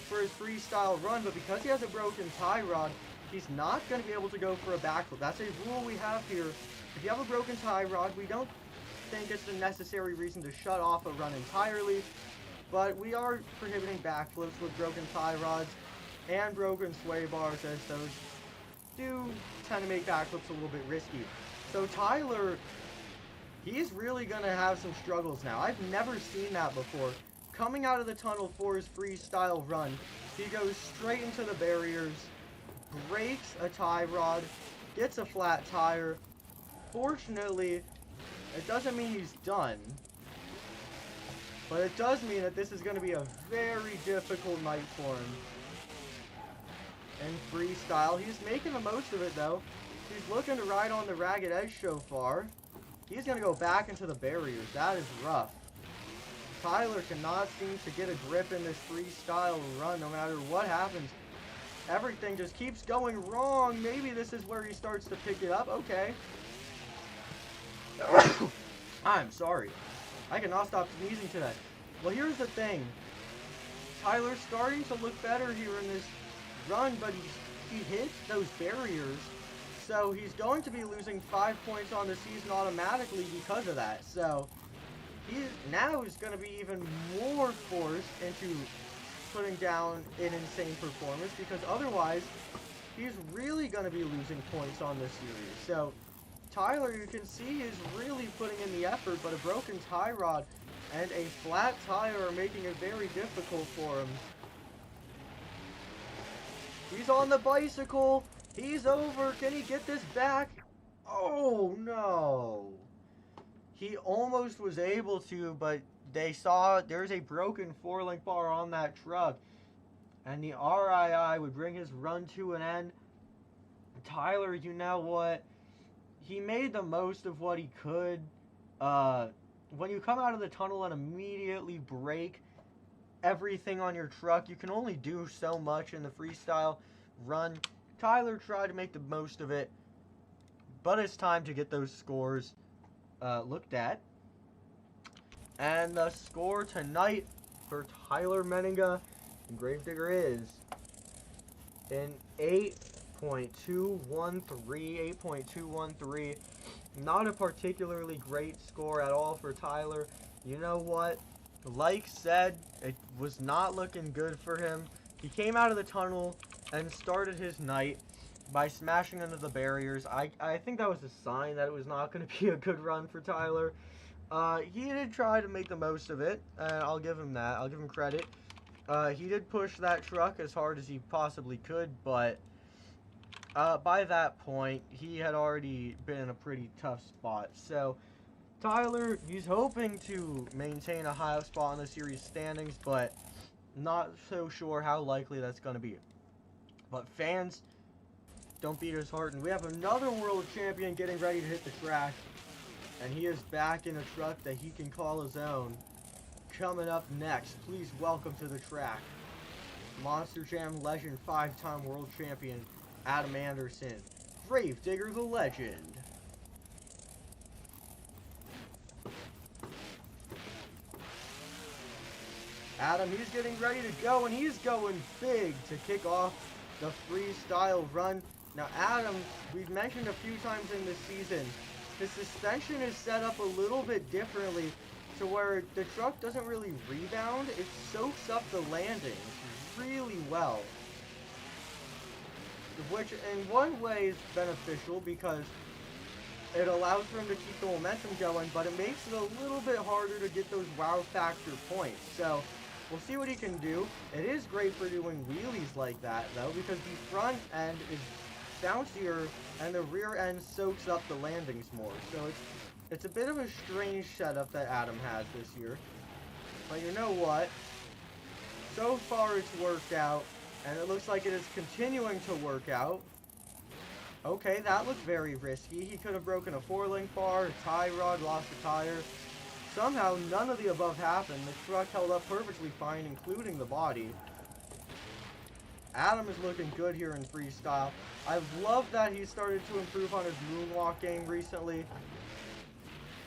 for his freestyle run, but because he has a broken tie rod, he's not going to be able to go for a backflip. That's a rule we have here. If you have a broken tie rod, we don't think it's a necessary reason to shut off a run entirely, but we are prohibiting backflips with broken tie rods and broken sway bars, as those do tend to make backflips a little bit risky. So Tyler, he's really going to have some struggles now. I've never seen that before. Coming out of the tunnel for his freestyle run, he goes straight into the barriers, breaks a tie rod, gets a flat tire. Fortunately, it doesn't mean he's done, but it does mean that this is going to be a very difficult night for him. In freestyle, he's making the most of it though. He's looking to ride on the ragged edge so far. He's going to go back into the barriers. That is rough. Tyler cannot seem to get a grip in this freestyle run no matter what happens. Everything just keeps going wrong. Maybe this is where he starts to pick it up. Okay. I'm sorry. I cannot stop sneezing today. Well, here's the thing. Tyler's starting to look better here in this run, but he hits those barriers. So he's going to be losing 5 points on the season automatically because of that. So he now is going to be even more forced into putting down an insane performance, because otherwise he's really going to be losing points on this series. So Tyler, you can see, is really putting in the effort, but a broken tie rod and a flat tire are making it very difficult for him. He's on the bicycle. He's over. Can he get this back? Oh, no. He almost was able to, but they saw there's a broken 4-link bar on that truck, and the RII would bring his run to an end. Tyler, you know what? he made the most of what he could. When you come out of the tunnel and immediately break everything on your truck, you can only do so much in the freestyle run. Tyler tried to make the most of it, but it's time to get those scores looked at. And the score tonight for Tyler Menninga and Gravedigger is an 8.213. Not a particularly great score at all for Tyler. You know what? Like said, it was not looking good for him. He came out of the tunnel and started his night by smashing into the barriers. I think that was a sign that it was not going to be a good run for Tyler. He did try to make the most of it, and I'll give him that. I'll give him credit. He did push that truck as hard as he possibly could, but by that point, he had already been in a pretty tough spot. So, Tyler, he's hoping to maintain a high spot in the series standings, but not so sure how likely that's going to be. But fans, don't be disheartened. We have another world champion getting ready to hit the track, and he is back in a truck that he can call his own. Coming up next, please welcome to the track, Monster Jam legend, 5-time world champion, Adam Anderson, Gravedigger the Legend. Adam, he's getting ready to go, and he's going big to kick off the freestyle run. Now, Adam, we've mentioned a few times in this season, the suspension is set up a little bit differently to where the truck doesn't really rebound. It soaks up the landings really well, which in one way is beneficial because it allows for him to keep the momentum going, but it makes it a little bit harder to get those wow factor points. So we'll see what he can do. It is great for doing wheelies like that, though, because the front end is bouncier and the rear end soaks up the landings more. So it's a bit of a strange setup that Adam has this year. But you know what? So far it's worked out, and it looks like it is continuing to work out. Okay, that looked very risky. He could have broken a 4-link bar, a tie rod, lost a tire. Somehow none of the above happened. The truck held up perfectly fine, including the body. Adam is looking good here in freestyle. I love that he started to improve on his moonwalk game recently.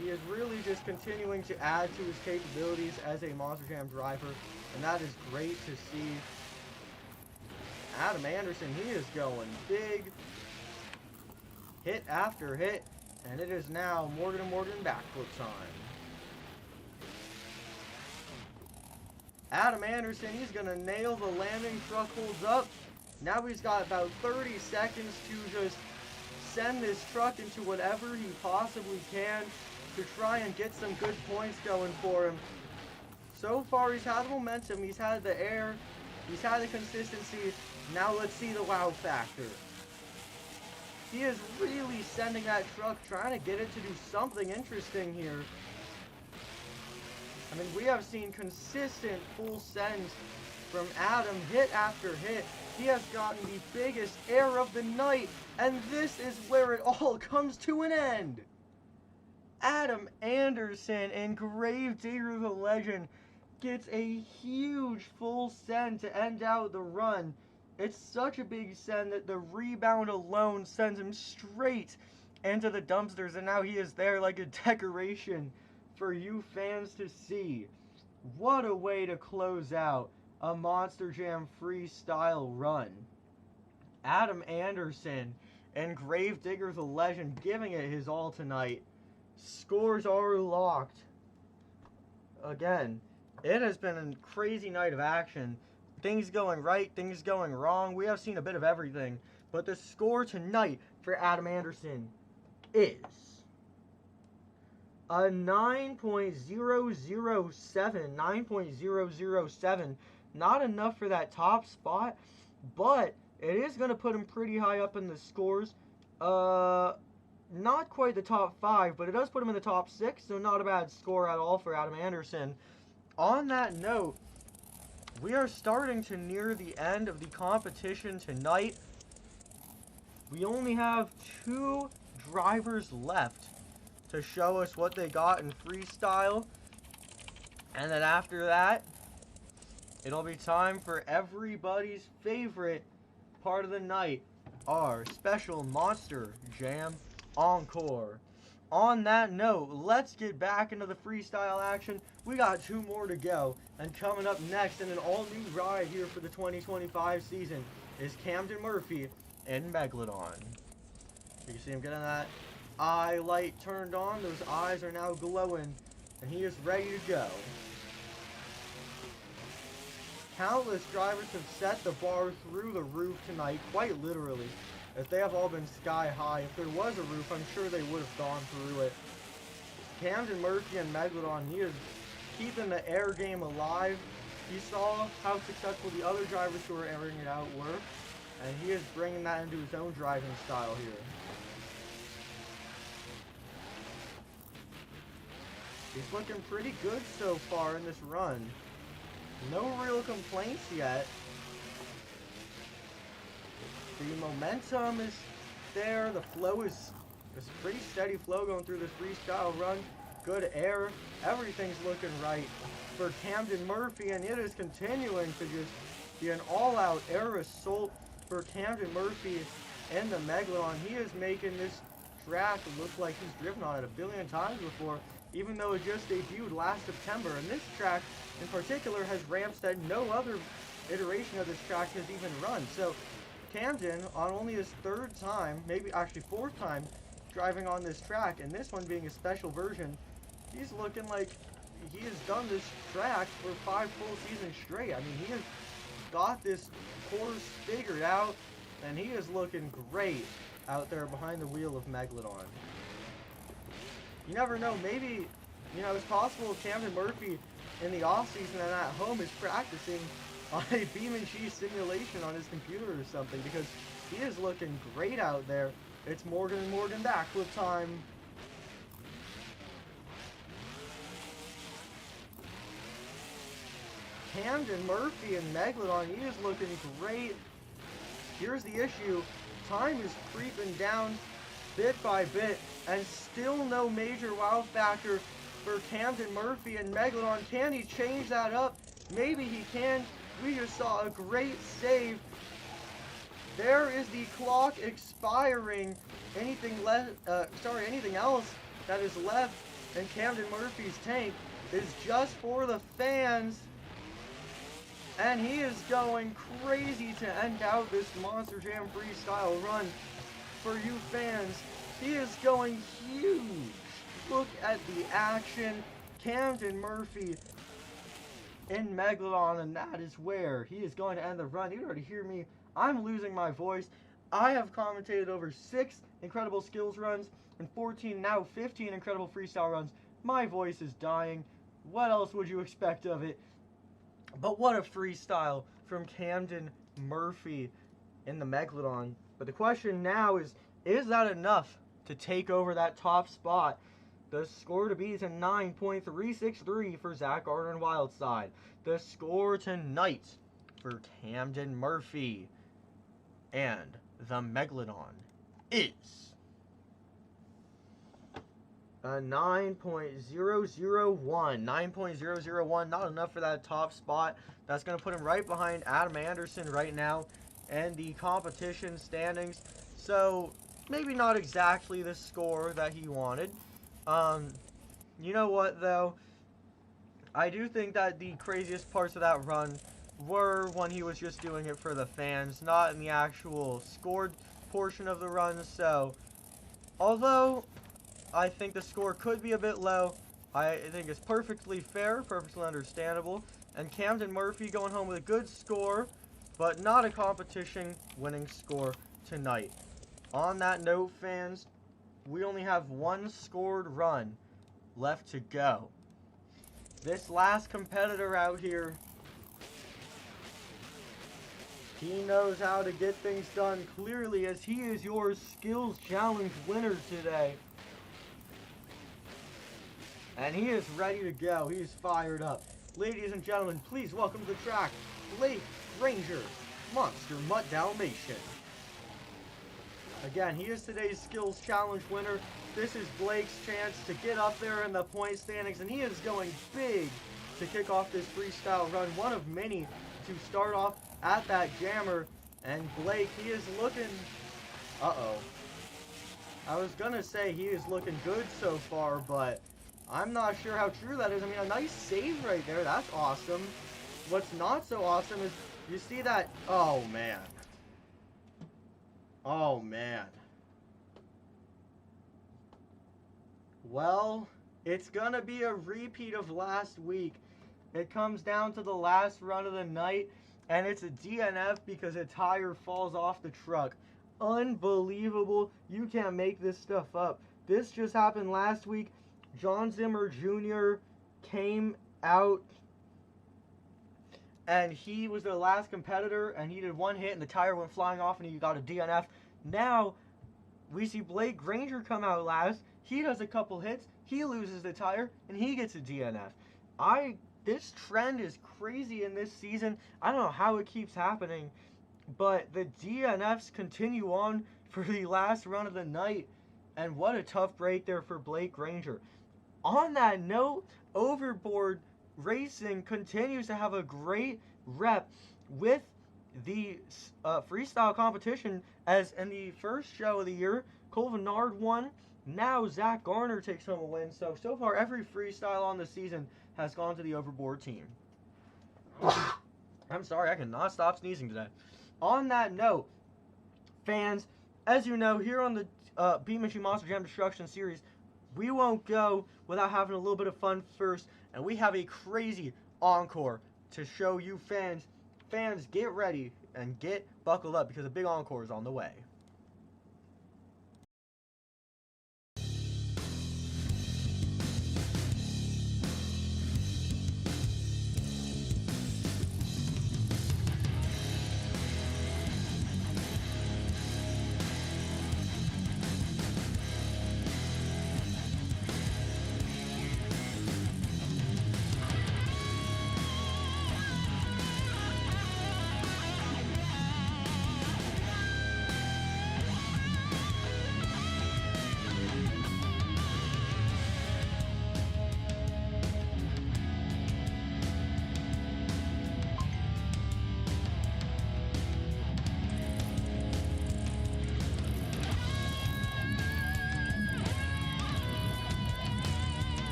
He is really just continuing to add to his capabilities as a Monster Jam driver, and that is great to see. Adam Anderson, he is going big. Hit after hit, and it is now Morgan & Morgan backflip time. Adam Anderson, he's going to nail the landing. Truck holds up. Now he's got about 30 seconds to just send this truck into whatever he possibly can to try and get some good points going for him. So far, he's had the momentum, he's had the air, he's had the consistency. Now let's see the wow factor. He is really sending that truck, trying to get it to do something interesting here. I mean, we have seen consistent full sends from Adam, hit after hit. He has gotten the biggest air of the night, and this is where it all comes to an end. Adam Anderson and Gravedigger the Legend gets a huge full send to end out the run. It's such a big send that the rebound alone sends him straight into the dumpsters, and now he is there like a decoration for you fans to see. What a way to close out a Monster Jam freestyle run. Adam Anderson and Gravedigger the Legend giving it his all tonight. Scores are locked. Again, it has been a crazy night of action. Things going right, things going wrong. We have seen a bit of everything. But the score tonight for Adam Anderson is a 9.007. 9.007. Not enough for that top spot, but it is going to put him pretty high up in the scores. Not quite the top 5, but it does put him in the top 6, so not a bad score at all for Adam Anderson. On that note, we are starting to near the end of the competition tonight. We only have 2 drivers left to show us what they got in freestyle. And then after that, it'll be time for everybody's favorite part of the night, our special Monster Jam Encore. On that note, let's get back into the freestyle action. We got 2 more to go. And coming up next in an all-new ride here for the 2025 season is Camden Murphy and Megalodon. You can see him getting that eye light turned on. Those eyes are now glowing, and he is ready to go. Countless drivers have set the bar through the roof tonight, quite literally. If they have all been sky high, if there was a roof, I'm sure they would have gone through it. Camden Murphy and Megalodon, he is keeping the air game alive. You saw how successful the other drivers who were airing it out were, and he is bringing that into his own driving style here. He's looking pretty good so far in this run. No real complaints yet. The momentum is there. The flow is pretty steady flow going through this freestyle run. Good air. Everything's looking right for Camden Murphy, and it is continuing to just be an all-out air assault for Camden Murphy and the Megalodon. He is making this track look like he's driven on it a billion times before, even though it just debuted last September. And this track in particular has ramps that no other iteration of this track has even run. So Camden, on only his 3rd time, maybe actually 4th time, driving on this track, and this one being a special version, he's looking like he has done this track for 5 full seasons straight. I mean, he has got this course figured out, and he is looking great out there behind the wheel of Megalodon. You never know, maybe, you know, it's possible Camden Murphy in the off-season and at home is practicing on a BeamNG simulation on his computer or something, because he is looking great out there. It's Morgan and Morgan backflip time. Camden Murphy and Megalodon, he is looking great. Here's the issue. Time is creeping down bit by bit, and still no major wow factor for Camden Murphy and Megalodon. Can he change that up? Maybe he can. We just saw a great save. There is the clock expiring. Anything else that is left in Camden Murphy's tank is just for the fans. And he is going crazy to end out this Monster Jam freestyle run for you fans. He is going huge. Look at the action. Camden Murphy in Megalodon, and that is where he is going to end the run. You can already hear me. I'm losing my voice. I have commentated over 6 incredible skills runs and 14, now 15 incredible freestyle runs. My voice is dying. What else would you expect of it? But what a freestyle from Camden Murphy in the Megalodon. But the question now is that enough to take over that top spot? The score to beat is a 9.363 for Zack, Garner, and Wildside. The score tonight for Camden Murphy and the Megalodon is a 9.001. 9.001, not enough for that top spot. That's going to put him right behind Adam Anderson right now and the competition standings. So, maybe not exactly the score that he wanted. You know what, though? I do think that the craziest parts of that run were when he was just doing it for the fans, not in the actual scored portion of the run. So, although I think the score could be a bit low, I think it's perfectly fair, perfectly understandable. And Camden Murphy going home with a good score, but not a competition-winning score tonight. On that note, fans, we only have 1 scored run left to go. This last competitor out here, he knows how to get things done clearly, as he is your Skills Challenge winner today. And he is ready to go. He is fired up. Ladies and gentlemen, please welcome to the track, Granger, Monster Mutt Dalmatian. Again, he is today's Skills Challenge winner. This is Blake's chance to get up there in the point standings, and he is going big to kick off this freestyle run. One of many to start off at that jammer. And Blake, he is looking... Uh-oh. I was going to say he is looking good so far, but I'm not sure how true that is. I mean, a nice save right there. That's awesome. What's not so awesome is you see that... Oh, man. Oh, man. Well, it's going to be a repeat of last week. It comes down to the last run of the night, and it's a DNF because a tire falls off the truck. Unbelievable. You can't make this stuff up. This just happened last week. John Zimmer Jr. came out, and he was the last competitor, and he did one hit, and the tire went flying off, and he got a DNF. Now, we see Blake Granger come out last. He does a couple hits, he loses the tire, and he gets a DNF. This trend is crazy in this season. I don't know how it keeps happening, but the DNFs continue on for the last run of the night, and what a tough break there for Blake Granger. On that note, Overboard Racing continues to have a great rep with the freestyle competition, as in the first show of the year, Venard won. Now Zack Garner takes home a win. So far every freestyle on the season has gone to the Overboard team. I'm sorry, I cannot stop sneezing today. On that note, fans, as you know, here on the BeamNG Monster Jam Destruction series, we won't go without having a little bit of fun first, and we have a crazy encore to show you fans. Fans, get ready and get buckled up because a big encore is on the way.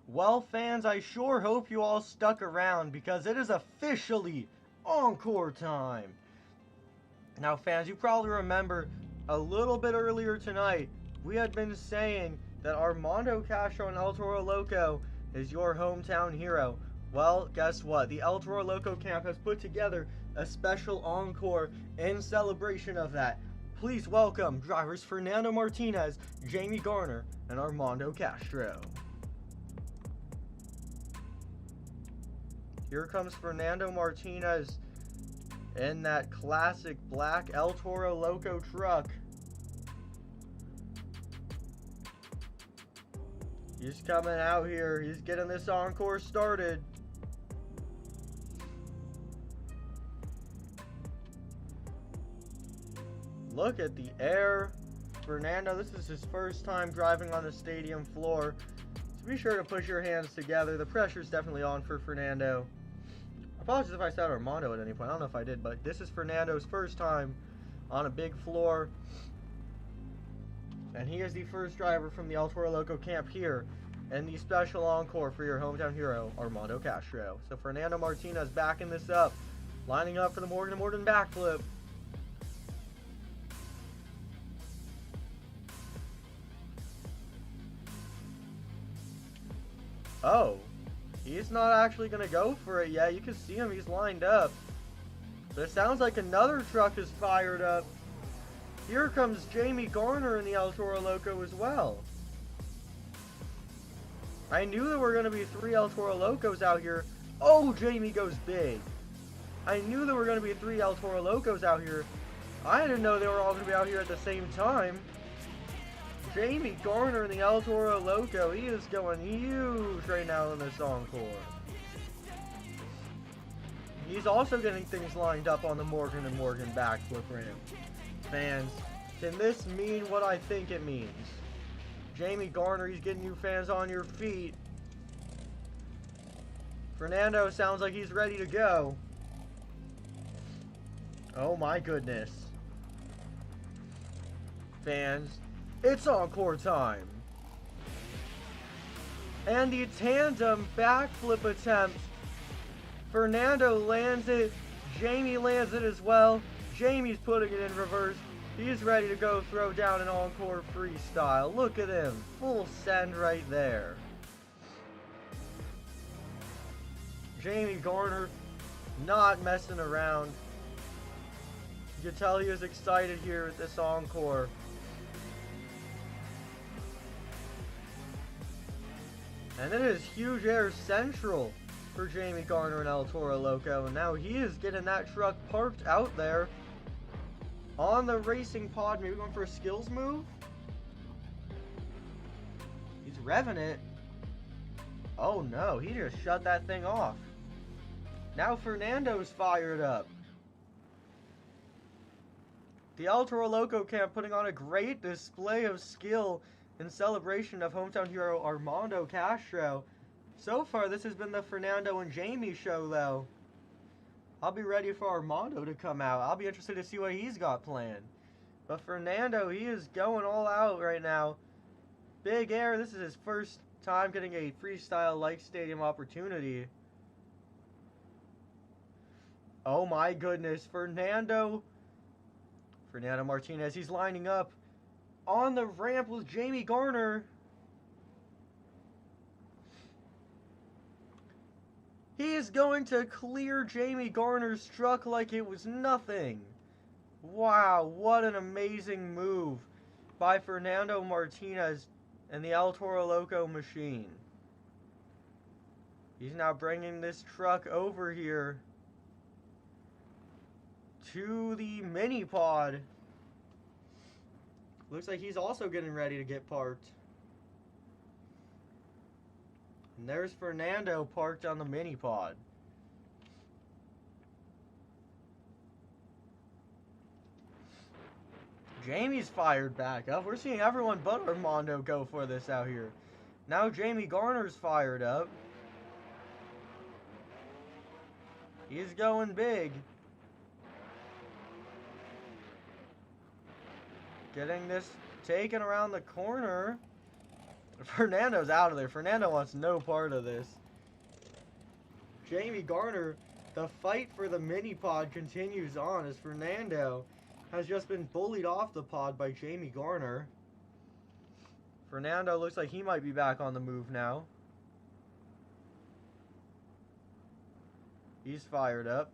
Well, fans, I sure hope you all stuck around because it is officially encore time. Now, fans, you probably remember a little bit earlier tonight, we had been saying that Armando Castro and El Toro Loco is your hometown hero. Well, guess what? The El Toro Loco camp has put together a special encore in celebration of that. Please welcome drivers Fernando Martinez, Jamie Garner, and Armando Castro. Here comes Fernando Martinez in that classic black El Toro Loco truck. He's coming out here. He's getting this encore started. Look at the air. Fernando, this is his first time driving on the stadium floor. So be sure to push your hands together. The pressure's definitely on for Fernando. Apologies if I said Armando at any point. I don't know if I did, but this is Fernando's first time on a big floor. And he is the first driver from the El Toro Loco camp here in the special encore for your hometown hero, Armando Castro. So Fernando Martinez backing this up, lining up for the Morgan & Morton backflip. Oh, he's not actually going to go for it yet. You can see him, he's lined up. But it sounds like another truck is fired up. Here comes Jamie Garner in the El Toro Loco as well. I knew there were going to be 3 El Toro Locos out here. Oh, Jamie goes big. I knew there were going to be 3 El Toro Locos out here. I didn't know they were all going to be out here at the same time. Jamie Garner in the El Toro Loco. He is going huge right now in this encore. He's also getting things lined up on the Morgan & Morgan backflip ramp. Fans, can this mean what I think it means? Jamie Garner, he's getting you fans on your feet. Fernando sounds like he's ready to go. Oh my goodness. Fans, it's encore time. And the tandem backflip attempt. Fernando lands it. Jamie lands it as well. Jamie's putting it in reverse. He's ready to go throw down an encore freestyle. Look at him. Full send right there. Jamie Garner not messing around. You can tell he is excited here at this encore. And it is huge air central for Jamie Garner and El Toro Loco. And now he is getting that truck parked out there on the racing pod. Maybe going for a skills move. He's revving it. Oh no, he just shut that thing off. Now Fernando's fired up. The El Toro Loco camp putting on a great display of skill in celebration of hometown hero Armando Castro. So far, this has been the Fernando and Jamie show, though. I'll be ready for Armando to come out. I'll be interested to see what he's got planned. But Fernando, he is going all out right now. Big air. This is his first time getting a freestyle like stadium opportunity. Oh my goodness. Fernando Martinez, he's lining up on the ramp with Jamie Garner. He is going to clear Jamie Garner's truck like it was nothing. Wow, what an amazing move by Fernando Martinez and the El Toro Loco machine. He's now bringing this truck over here to the mini pod. Looks like he's also getting ready to get parked. And there's Fernando parked on the mini pod. Jamie's fired back up. We're seeing everyone but Armando go for this out here. Now Jamie Garner's fired up. He's going big. Getting this taken around the corner. Fernando's out of there. Fernando wants no part of this. Jamie Garner, the fight for the mini pod continues on as Fernando has just been bullied off the pod by Jamie Garner. Fernando looks like he might be back on the move now. He's fired up.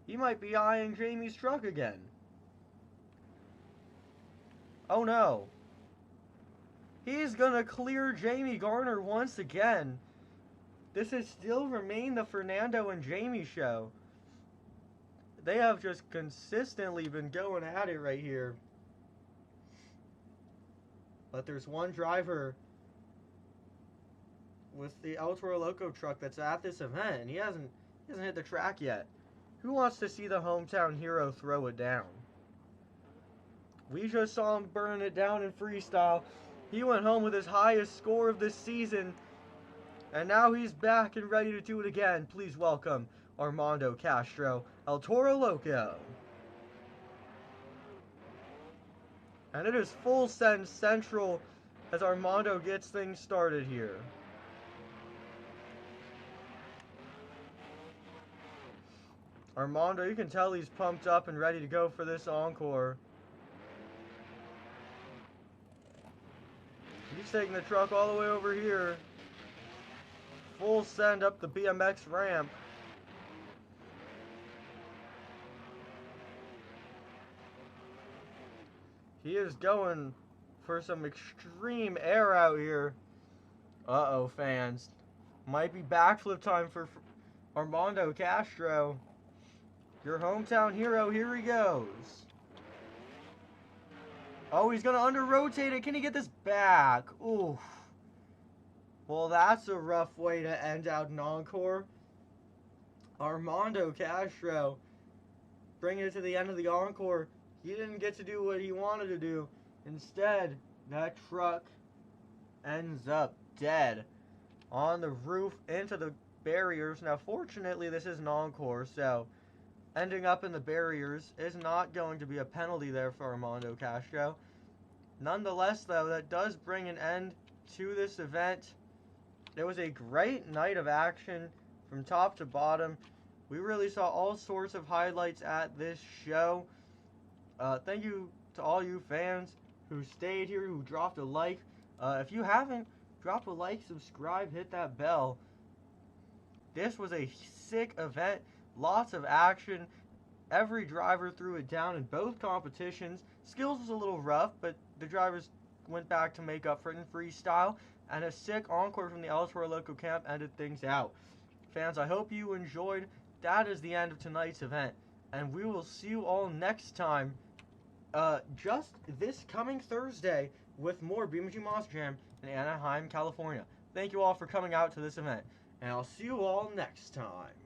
He might be eyeing Jamie's truck again. Oh no. He's gonna clear Jamie Garner once again. This has still remained the Fernando and Jamie show. They have just consistently been going at it right here. But there's one driver with the El Toro Loco truck that's at this event, and he hasn't hit the track yet. Who wants to see the hometown hero throw it down? We just saw him burn it down in freestyle. He went home with his highest score of this season And now he's back and ready to do it again. Please welcome Armando Castro, El Toro Loco. And it is full send central as Armando gets things started here. Armando, you can tell he's pumped up and ready to go for this encore. He's taking the truck all the way over here. Full send up the BMX ramp. He is going for some extreme air out here. Uh-oh, fans. Might be backflip time for Armando Castro. Your hometown hero, here he goes. Oh, he's going to under-rotate it. Can he get this back? Oof. Well, that's a rough way to end out an encore. Armando Castro bringing it to the end of the encore. He didn't get to do what he wanted to do. Instead, that truck ends up dead on the roof into the barriers. Now, fortunately, this is an encore, so ending up in the barriers is not going to be a penalty there for Armando Castro. Nonetheless, though, that does bring an end to this event. It was a great night of action from top to bottom. We really saw all sorts of highlights at this show. Thank you to all you fans who stayed here, who dropped a like. If you haven't, drop a like, subscribe, hit that bell. This was a sick event. Lots of action. Every driver threw it down in both competitions. Skills was a little rough, but the drivers went back to make up for it in freestyle. And a sick encore from the El Toro Loco camp ended things out. Fans, I hope you enjoyed. That is the end of tonight's event. And we will see you all next time. Just this coming Thursday with more BeamNG Monster Jam in Anaheim, California. Thank you all for coming out to this event. And I'll see you all next time.